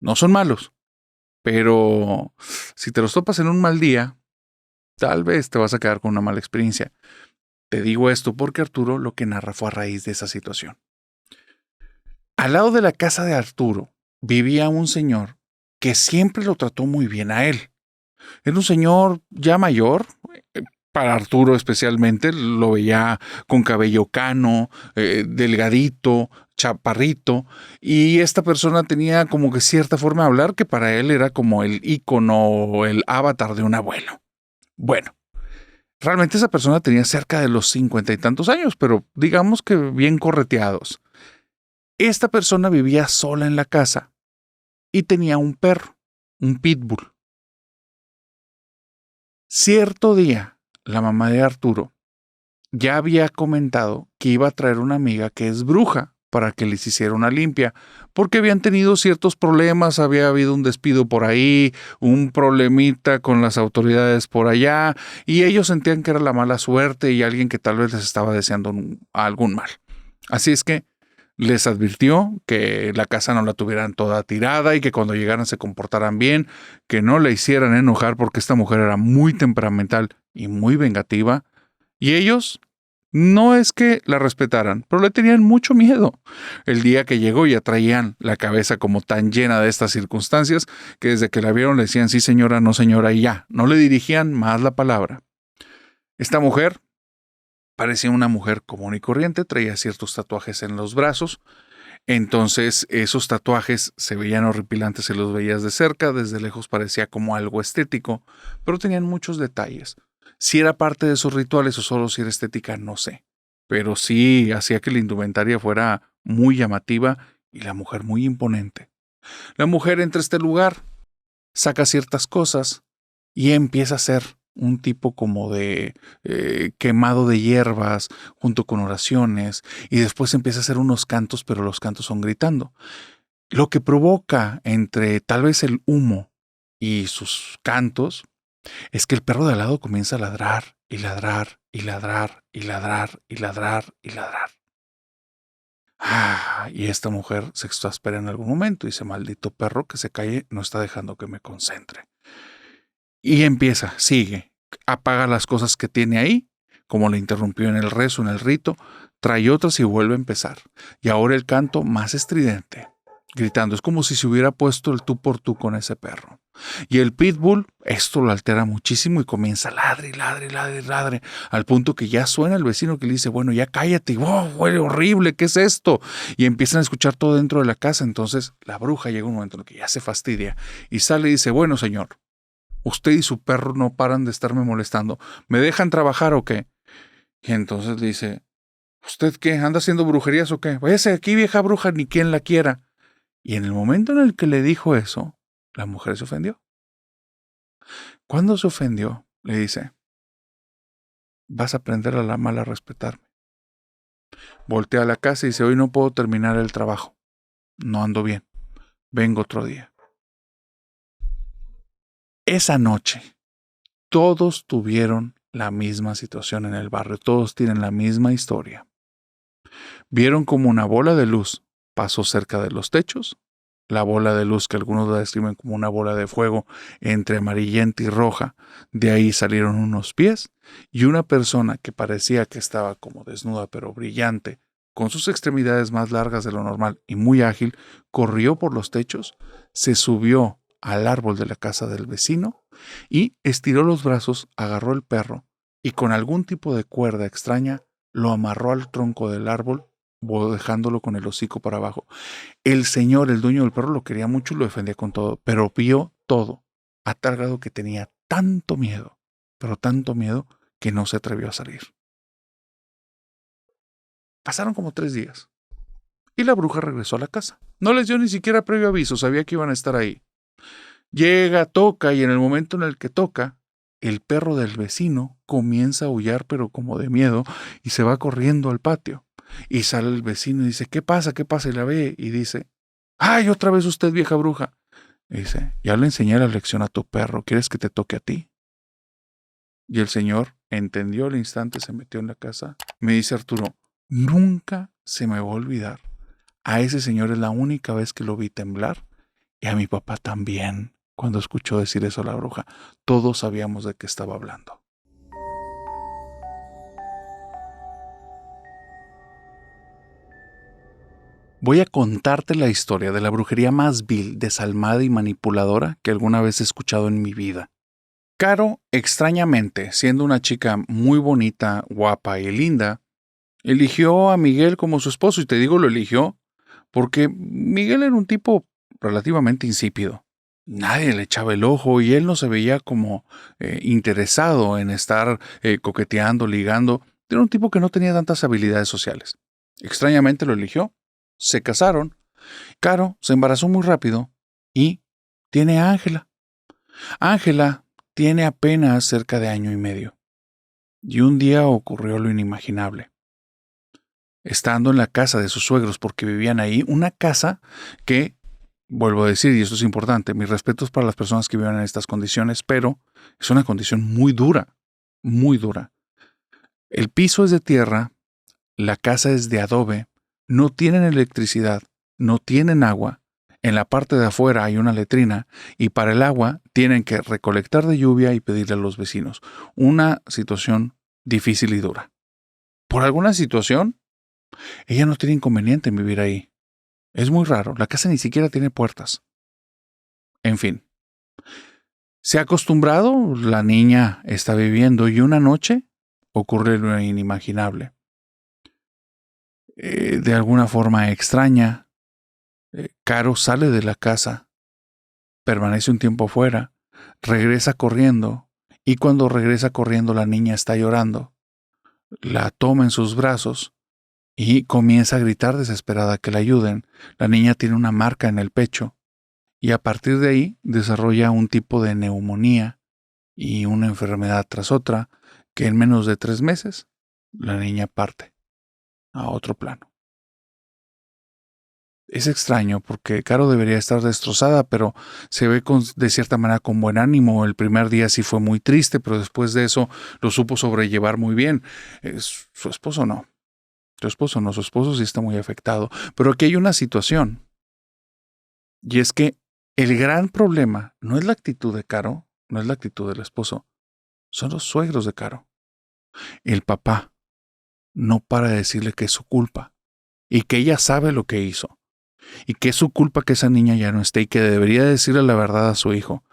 No son malos, pero si te los topas en un mal día, tal vez te vas a quedar con una mala experiencia. Te digo esto porque Arturo lo que narra fue a raíz de esa situación. Al lado de la casa de Arturo vivía un señor que siempre lo trató muy bien a él. Era un señor ya mayor, para Arturo especialmente, lo veía con cabello cano, delgadito, chaparrito, y esta persona tenía como que cierta forma de hablar que para él era como el ícono, el avatar de un abuelo. Bueno, realmente esa persona tenía cerca de los 50 y tantos años, pero digamos que bien correteados. Esta persona vivía sola en la casa y tenía un perro, un pitbull. Cierto día, la mamá de Arturo ya había comentado que iba a traer una amiga que es bruja para que les hiciera una limpia, porque habían tenido ciertos problemas, había habido un despido por ahí, un problemita con las autoridades por allá, y ellos sentían que era la mala suerte y alguien que tal vez les estaba deseando algún mal. Así es que les advirtió que la casa no la tuvieran toda tirada y que cuando llegaran se comportaran bien, que no le hicieran enojar porque esta mujer era muy temperamental y muy vengativa. Y ellos no es que la respetaran, pero le tenían mucho miedo. El día que llegó ya traían la cabeza como tan llena de estas circunstancias que desde que la vieron le decían sí señora, no señora y ya, no le dirigían más la palabra. Esta mujer parecía una mujer común y corriente, traía ciertos tatuajes en los brazos. Entonces esos tatuajes se veían horripilantes si los veías de cerca, desde lejos parecía como algo estético, pero tenían muchos detalles. Si era parte de esos rituales o solo si era estética, no sé. Pero sí hacía que la indumentaria fuera muy llamativa y la mujer muy imponente. La mujer entra a este lugar, saca ciertas cosas y empieza a hacer un tipo como de quemado de hierbas junto con oraciones y después empieza a hacer unos cantos, pero los cantos son gritando. Lo que provoca entre tal vez el humo y sus cantos, es que el perro de al lado comienza a ladrar y ladrar y ladrar y ladrar y ladrar y ladrar. Y esta mujer se exaspera en algún momento y dice, maldito perro, que se calle, no está dejando que me concentre. Y empieza, sigue, apaga las cosas que tiene ahí, como le interrumpió en el rezo, en el rito, trae otras y vuelve a empezar. Y ahora el canto más estridente, gritando, es como si se hubiera puesto el tú por tú con ese perro. Y el pitbull, esto lo altera muchísimo y comienza ladre, ladre, ladre, ladre, al punto que ya suena el vecino que le dice, bueno, ya cállate, wow, huele horrible, ¿qué es esto? Y empiezan a escuchar todo dentro de la casa. Entonces la bruja llega un momento en el que ya se fastidia y sale y dice, bueno, señor, usted y su perro no paran de estarme molestando, ¿me dejan trabajar o qué? Y entonces le dice, ¿usted qué? ¿Anda haciendo brujerías o qué? Váyase aquí, vieja bruja, ni quien la quiera. Y en el momento en el que le dijo eso, la mujer se ofendió. Cuando se ofendió, le dice, vas a aprender a la mala a respetarme. Voltea a la casa y dice, hoy no puedo terminar el trabajo. No ando bien. Vengo otro día. Esa noche, todos tuvieron la misma situación en el barrio. Todos tienen la misma historia. Vieron como una bola de luz pasó cerca de los techos. La bola de luz que algunos la describen como una bola de fuego entre amarillenta y roja. De ahí salieron unos pies y una persona que parecía que estaba como desnuda pero brillante, con sus extremidades más largas de lo normal y muy ágil, corrió por los techos, se subió al árbol de la casa del vecino y estiró los brazos, agarró el perro y con algún tipo de cuerda extraña lo amarró al tronco del árbol, dejándolo con el hocico para abajo. El señor, el dueño del perro, lo quería mucho y lo defendía con todo, pero vio todo, a tal grado que tenía tanto miedo, pero tanto miedo, que no se atrevió a salir. Pasaron como 3 días y la bruja regresó a la casa. No les dio ni siquiera previo aviso, sabía que iban a estar ahí. Llega, toca y en el momento en el que toca, el perro del vecino comienza a aullar pero como de miedo y se va corriendo al patio. Y sale el vecino y dice, ¿qué pasa? ¿Qué pasa? Y la ve y dice, ¡ay, otra vez usted, vieja bruja! Y dice, ya le enseñé la lección a tu perro, ¿quieres que te toque a ti? Y el señor entendió al instante, se metió en la casa. Me dice Arturo, nunca se me va a olvidar. A ese señor es la única vez que lo vi temblar y a mi papá también. Cuando escuchó decir eso a la bruja, todos sabíamos de qué estaba hablando. Voy a contarte la historia de la brujería más vil, desalmada y manipuladora que alguna vez he escuchado en mi vida. Caro, extrañamente, siendo una chica muy bonita, guapa y linda, eligió a Miguel como su esposo, y te digo lo eligió porque Miguel era un tipo relativamente insípido. Nadie le echaba el ojo y él no se veía como interesado en estar coqueteando, ligando. Era un tipo que no tenía tantas habilidades sociales. Extrañamente lo eligió, se casaron, Caro se embarazó muy rápido y tiene a Ángela. Ángela tiene apenas cerca de 1 año y medio. Y un día ocurrió lo inimaginable. Estando en la casa de sus suegros, porque vivían ahí, una casa que, vuelvo a decir, y esto es importante, mis respetos para las personas que viven en estas condiciones, pero es una condición muy dura, muy dura. El piso es de tierra, la casa es de adobe, no tienen electricidad, no tienen agua, en la parte de afuera hay una letrina y para el agua tienen que recolectar de lluvia y pedirle a los vecinos. Una situación difícil y dura. Por alguna situación, ella no tiene inconveniente en vivir ahí. Es muy raro, la casa ni siquiera tiene puertas. En fin, se ha acostumbrado, la niña está viviendo y una noche ocurre lo inimaginable. De alguna forma extraña, Caro sale de la casa, permanece un tiempo afuera, regresa corriendo y cuando regresa corriendo la niña está llorando. La toma en sus brazos y comienza a gritar desesperada que la ayuden. La niña tiene una marca en el pecho y a partir de ahí desarrolla un tipo de neumonía y una enfermedad tras otra que en menos de 3 meses la niña parte a otro plano. Es extraño porque Caro debería estar destrozada, pero se ve de cierta manera con buen ánimo. El primer día sí fue muy triste, pero después de eso lo supo sobrellevar muy bien. Su esposo no. Su esposo no, su esposo sí está muy afectado. Pero aquí hay una situación, y es que el gran problema no es la actitud de Caro, no es la actitud del esposo, son los suegros de Caro. El papá no para de decirle que es su culpa y que ella sabe lo que hizo y que es su culpa que esa niña ya no esté y que debería decirle la verdad a su hijo.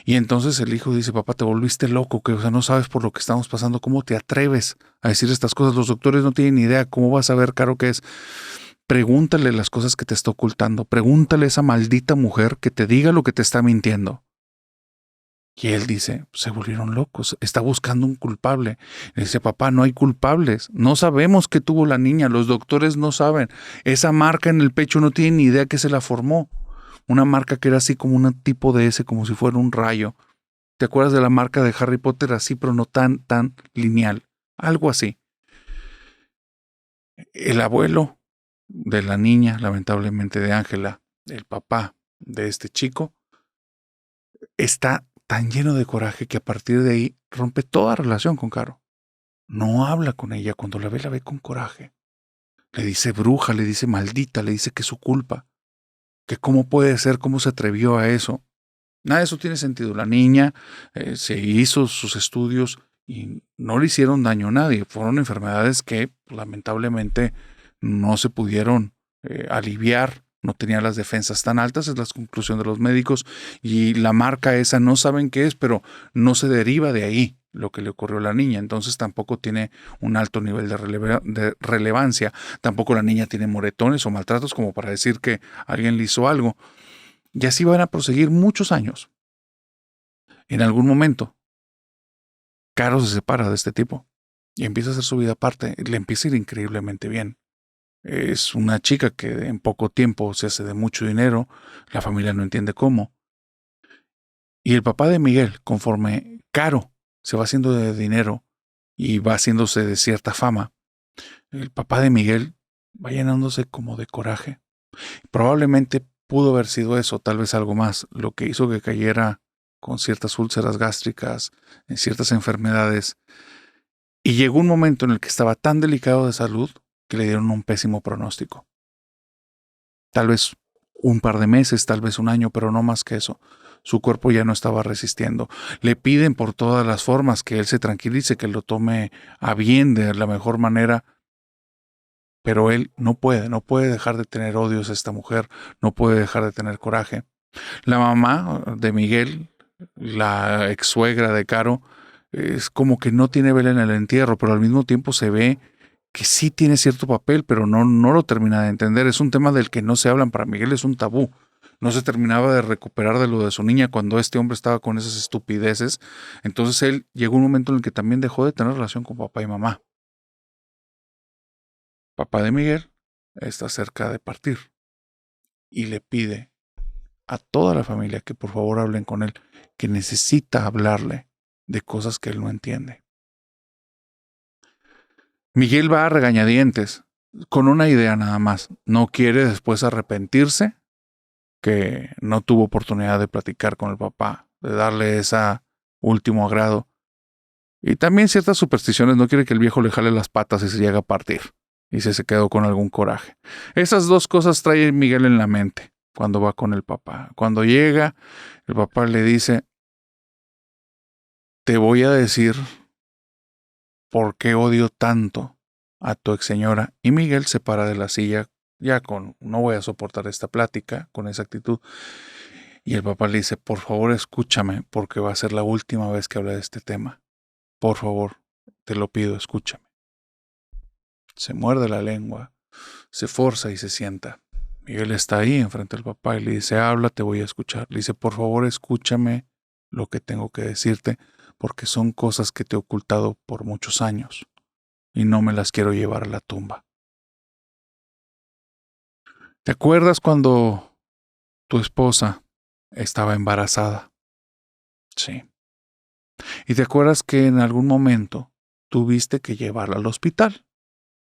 Y entonces el hijo dice, papá, te volviste loco, que o sea, no sabes por lo que estamos pasando, ¿cómo te atreves a decir estas cosas? Los doctores no tienen ni idea, ¿cómo vas a ver, Caro, qué es? Pregúntale las cosas que te está ocultando, pregúntale a esa maldita mujer que te diga lo que te está mintiendo. Y él dice, se volvieron locos, está buscando un culpable. Le dice, papá, no hay culpables, no sabemos qué tuvo la niña, los doctores no saben. Esa marca en el pecho no tienen ni idea que se la formó. Una marca que era así como un tipo de ese, como si fuera un rayo. ¿Te acuerdas de la marca de Harry Potter así, pero no tan lineal? Algo así. El abuelo de la niña, lamentablemente de Ángela, el papá de este chico, está tan lleno de coraje que a partir de ahí rompe toda relación con Caro. No habla con ella, cuando la ve con coraje. Le dice bruja, le dice maldita, le dice que es su culpa, que cómo puede ser, cómo se atrevió a eso. Nada de eso tiene sentido. La niña se hizo sus estudios y no le hicieron daño a nadie. Fueron enfermedades que lamentablemente no se pudieron aliviar. No tenía las defensas tan altas, es la conclusión de los médicos. Y la marca esa no saben qué es, pero no se deriva de ahí lo que le ocurrió a la niña. Entonces tampoco tiene un alto nivel de relevancia. Tampoco la niña tiene moretones o maltratos como para decir que alguien le hizo algo. Y así van a proseguir muchos años. En algún momento, Caro se separa de este tipo y empieza a hacer su vida aparte. Le empieza a ir increíblemente bien. Es una chica que en poco tiempo se hace de mucho dinero, la familia no entiende cómo. Y el papá de Miguel, conforme Caro se va haciendo de dinero y va haciéndose de cierta fama, el papá de Miguel va llenándose como de coraje. Probablemente pudo haber sido eso, tal vez algo más, lo que hizo que cayera con ciertas úlceras gástricas, en ciertas enfermedades. Y llegó un momento en el que estaba tan delicado de salud que le dieron un pésimo pronóstico. Tal vez un par de meses, tal vez un año, pero no más que eso. Su cuerpo ya no estaba resistiendo. Le piden por todas las formas que él se tranquilice, que lo tome a bien de la mejor manera, pero él no puede dejar de tener odios a esta mujer, no puede dejar de tener coraje. La mamá de Miguel, la ex suegra de Caro, es como que no tiene vela en el entierro, pero al mismo tiempo se ve que sí tiene cierto papel, pero no lo termina de entender. Es un tema del que no se hablan. Para Miguel es un tabú. No se terminaba de recuperar de lo de su niña cuando este hombre estaba con esas estupideces. Entonces él llegó un momento en el que también dejó de tener relación con papá y mamá. Papá de Miguel está cerca de partir y le pide a toda la familia que por favor hablen con él, que necesita hablarle de cosas que él no entiende. Miguel va a regañadientes, con una idea nada más. No quiere después arrepentirse, que no tuvo oportunidad de platicar con el papá, de darle ese último agrado. Y también ciertas supersticiones, no quiere que el viejo le jale las patas y se llegue a partir, y se quedó con algún coraje. Esas dos cosas trae Miguel en la mente cuando va con el papá. Cuando llega, el papá le dice, te voy a decir por qué odio tanto a tu ex señora. Y Miguel se para de la silla ya no voy a soportar esta plática con esa actitud. Y el papá le dice, por favor escúchame, porque va a ser la última vez que hable de este tema. Por favor, te lo pido, escúchame. Se muerde la lengua, se forza y se sienta. Miguel está ahí enfrente del papá y le dice, habla, te voy a escuchar. Le dice, por favor escúchame lo que tengo que decirte, porque son cosas que te he ocultado por muchos años y no me las quiero llevar a la tumba. ¿Te acuerdas cuando tu esposa estaba embarazada? Sí. ¿Y te acuerdas que en algún momento tuviste que llevarla al hospital?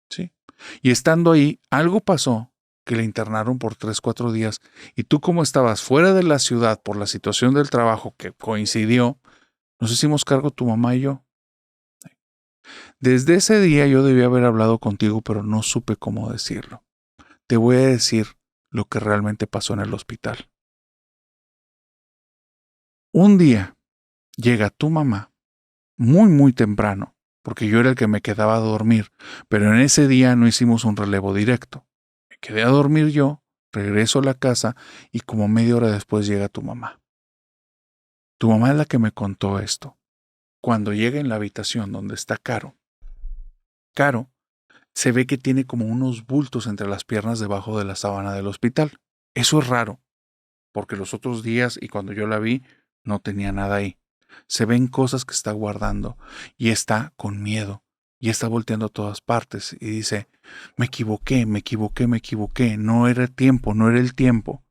Sí. Y estando ahí, algo pasó que le internaron por 3, 4 días, y tú como estabas fuera de la ciudad por la situación del trabajo que coincidió, nos hicimos cargo tu mamá y yo. Desde ese día yo debí haber hablado contigo, pero no supe cómo decirlo. Te voy a decir lo que realmente pasó en el hospital. Un día llega tu mamá muy, muy temprano, porque yo era el que me quedaba a dormir, pero en ese día no hicimos un relevo directo. Me quedé a dormir yo, regreso a la casa y como media hora después llega tu mamá. Tu mamá es la que me contó esto. Cuando llega en la habitación donde está Caro, Caro se ve que tiene como unos bultos entre las piernas debajo de la sábana del hospital. Eso es raro, porque los otros días y cuando yo la vi, no tenía nada ahí. Se ven cosas que está guardando y está con miedo y está volteando a todas partes y dice, me equivoqué, me equivoqué, me equivoqué, no era tiempo, no era el tiempo.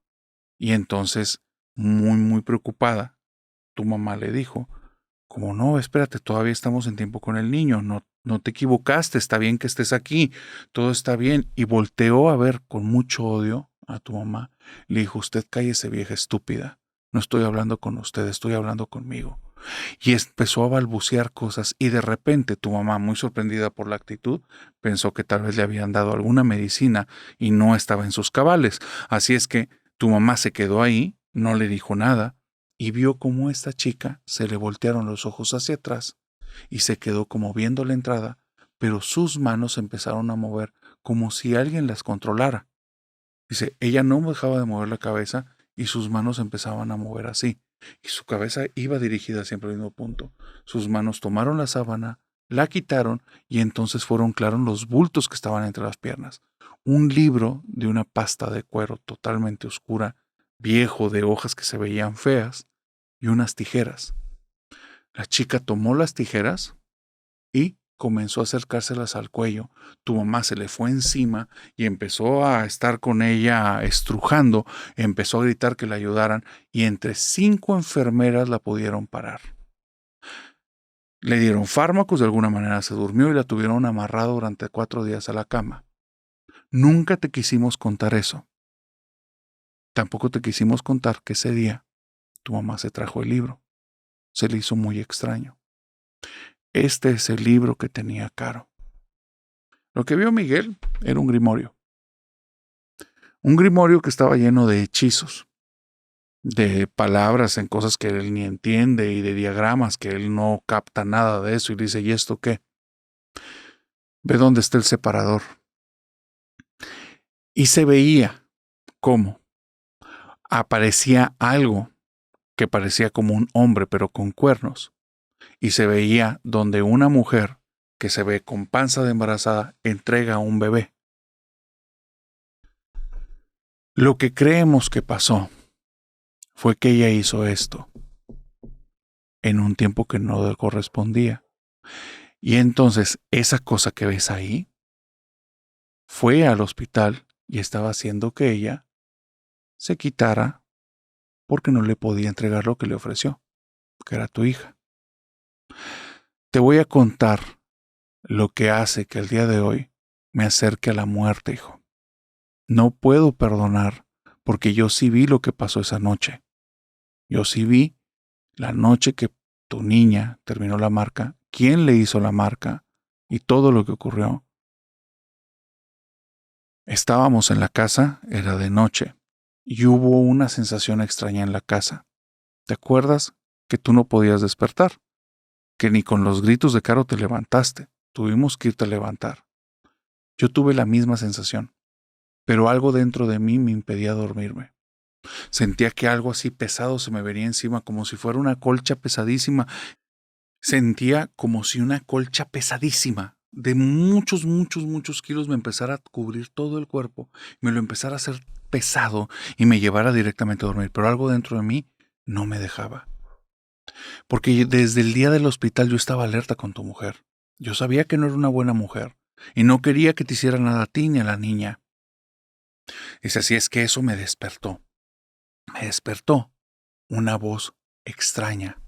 Y entonces, muy, muy preocupada, tu mamá le dijo, como no, espérate, todavía estamos en tiempo con el niño, no te equivocaste, está bien que estés aquí, todo está bien. Y volteó a ver con mucho odio a tu mamá. Le dijo, usted cállese vieja estúpida, no estoy hablando con usted, estoy hablando conmigo. Y empezó a balbucear cosas y de repente tu mamá, muy sorprendida por la actitud, pensó que tal vez le habían dado alguna medicina y no estaba en sus cabales. Así es que tu mamá se quedó ahí, no le dijo nada y vio cómo esta chica se le voltearon los ojos hacia atrás y se quedó como viendo la entrada, pero sus manos empezaron a mover como si alguien las controlara. Dice, ella no dejaba de mover la cabeza y sus manos empezaban a mover así. Y su cabeza iba dirigida siempre al mismo punto. Sus manos tomaron la sábana, la quitaron y entonces fueron claros los bultos que estaban entre las piernas. Un libro de una pasta de cuero totalmente oscura, viejo, de hojas que se veían feas, y unas tijeras. La chica tomó las tijeras y comenzó a acercárselas al cuello. Tu mamá se le fue encima y empezó a estar con ella estrujando, empezó a gritar que la ayudaran y entre 5 enfermeras la pudieron parar. Le dieron fármacos, de alguna manera se durmió y la tuvieron amarrada durante 4 días a la cama. Nunca te quisimos contar eso. Tampoco te quisimos contar que ese día tu mamá se trajo el libro. Se le hizo muy extraño. Este es el libro que tenía Caro. Lo que vio Miguel era un grimorio. Un grimorio que estaba lleno de hechizos, de palabras en cosas que él ni entiende y de diagramas que él no capta nada de eso y dice, ¿y esto qué? Ve dónde está el separador. Y se veía cómo aparecía algo que parecía como un hombre pero con cuernos. Y se veía donde una mujer que se ve con panza de embarazada entrega a un bebé. Lo que creemos que pasó fue que ella hizo esto en un tiempo que no le correspondía. Y entonces esa cosa que ves ahí fue al hospital y estaba haciendo que ella se quitara porque no le podía entregar lo que le ofreció, que era tu hija. Te voy a contar lo que hace que el día de hoy me acerque a la muerte, hijo. No puedo perdonar porque yo sí vi lo que pasó esa noche. Yo sí vi la noche que tu niña terminó la marca, quién le hizo la marca y todo lo que ocurrió. Estábamos en la casa, era de noche, y hubo una sensación extraña en la casa. ¿Te acuerdas que tú no podías despertar? Que ni con los gritos de Caro te levantaste. Tuvimos que irte a levantar. Yo tuve la misma sensación, pero algo dentro de mí me impedía dormirme. Sentía que algo así pesado se me venía encima, como si fuera una colcha pesadísima. Sentía como si una colcha pesadísima de muchos, muchos, muchos kilos me empezara a cubrir todo el cuerpo, me lo empezara a hacer pesado y me llevara directamente a dormir. Pero algo dentro de mí no me dejaba. Porque desde el día del hospital yo estaba alerta con tu mujer. Yo sabía que no era una buena mujer y no quería que te hiciera nada a ti ni a la niña. Dice, así es que eso me despertó. Me despertó una voz extraña.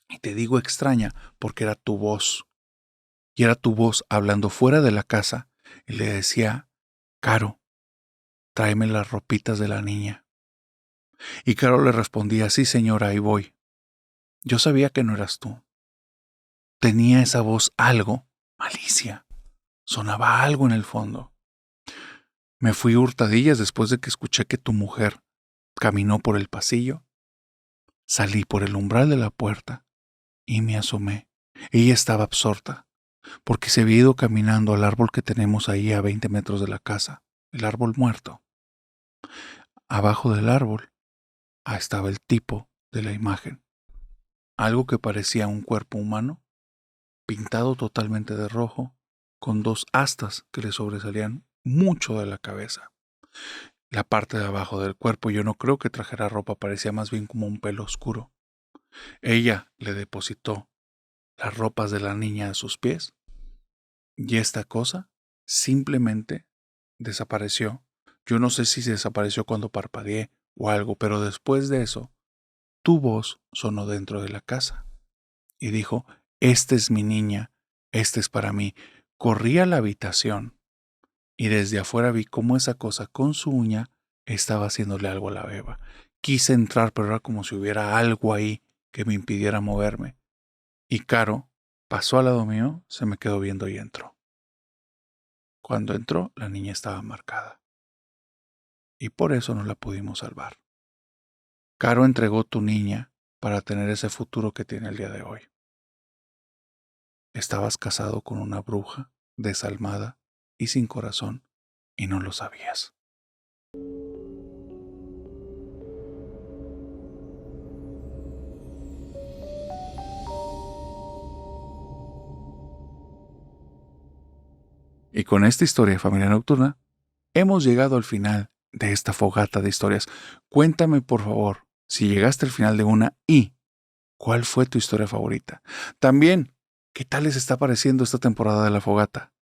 Y te digo extraña porque era tu voz. Y era tu voz hablando fuera de la casa y le decía, Caro, tráeme las ropitas de la niña. Y Caro le respondía, sí señora, ahí voy. Yo sabía que no eras tú. Tenía esa voz algo, malicia. Sonaba algo en el fondo. Me fui hurtadillas después de que escuché que tu mujer caminó por el pasillo. Salí por el umbral de la puerta y me asomé. Ella estaba absorta, porque se había ido caminando al árbol que tenemos ahí a 20 metros de la casa, el árbol muerto. Abajo del árbol estaba el tipo de la imagen, algo que parecía un cuerpo humano, pintado totalmente de rojo, con dos astas que le sobresalían mucho de la cabeza. La parte de abajo del cuerpo yo no creo que trajera ropa, parecía más bien como un pelo oscuro. Ella le depositó las ropas de la niña a sus pies y esta cosa simplemente desapareció. Yo no sé si desapareció cuando parpadeé o algo, pero después de eso, tu voz sonó dentro de la casa y dijo, esta es mi niña, esta es para mí. Corrí a la habitación y desde afuera vi cómo esa cosa con su uña estaba haciéndole algo a la beba. Quise entrar, pero era como si hubiera algo ahí que me impidiera moverme. Y Caro pasó al lado mío, se me quedó viendo y entró. Cuando entró, la niña estaba marcada. Y por eso no la pudimos salvar. Caro entregó tu niña para tener ese futuro que tiene el día de hoy. Estabas casado con una bruja, desalmada y sin corazón, y no lo sabías. Y con esta historia de Familia Nocturna, hemos llegado al final de esta fogata de historias. Cuéntame, por favor, si llegaste al final de una y ¿cuál fue tu historia favorita? También, ¿qué tal les está pareciendo esta temporada de la fogata?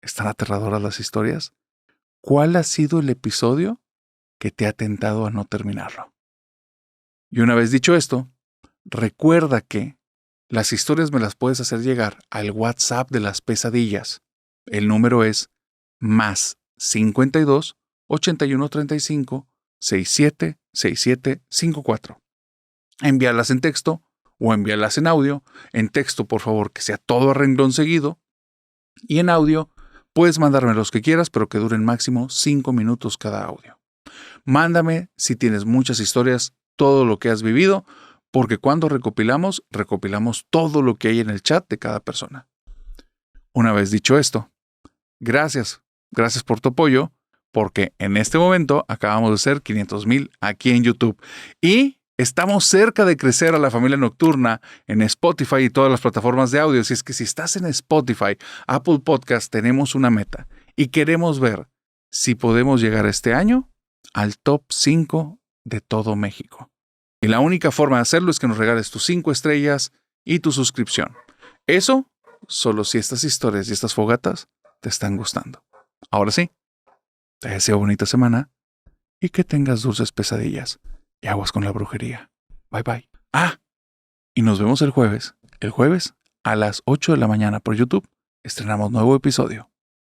¿Están aterradoras las historias? ¿Cuál ha sido el episodio que te ha tentado a no terminarlo? Y una vez dicho esto, recuerda que las historias me las puedes hacer llegar al WhatsApp de las pesadillas. El número es más 52 81 35 67 67 54. Envíalas en texto o envíalas en audio. En texto, por favor, que sea todo a renglón seguido. Y en audio, puedes mandarme los que quieras, pero que duren máximo 5 minutos cada audio. Mándame, si tienes muchas historias, todo lo que has vivido, porque cuando recopilamos todo lo que hay en el chat de cada persona. Una vez dicho esto, gracias por tu apoyo, porque en este momento acabamos de ser 500,000 aquí en YouTube y estamos cerca de crecer a la Familia Nocturna en Spotify y todas las plataformas de audio. Así es que si estás en Spotify, Apple Podcast, tenemos una meta y queremos ver si podemos llegar este año al top 5 de todo México. Y la única forma de hacerlo es que nos regales tus 5 estrellas y tu suscripción. Eso solo si estas historias y estas fogatas te están gustando. Ahora sí, te deseo bonita semana y que tengas dulces pesadillas y aguas con la brujería. Bye bye. Y nos vemos el jueves. El jueves a las 8 de la mañana por YouTube estrenamos nuevo episodio.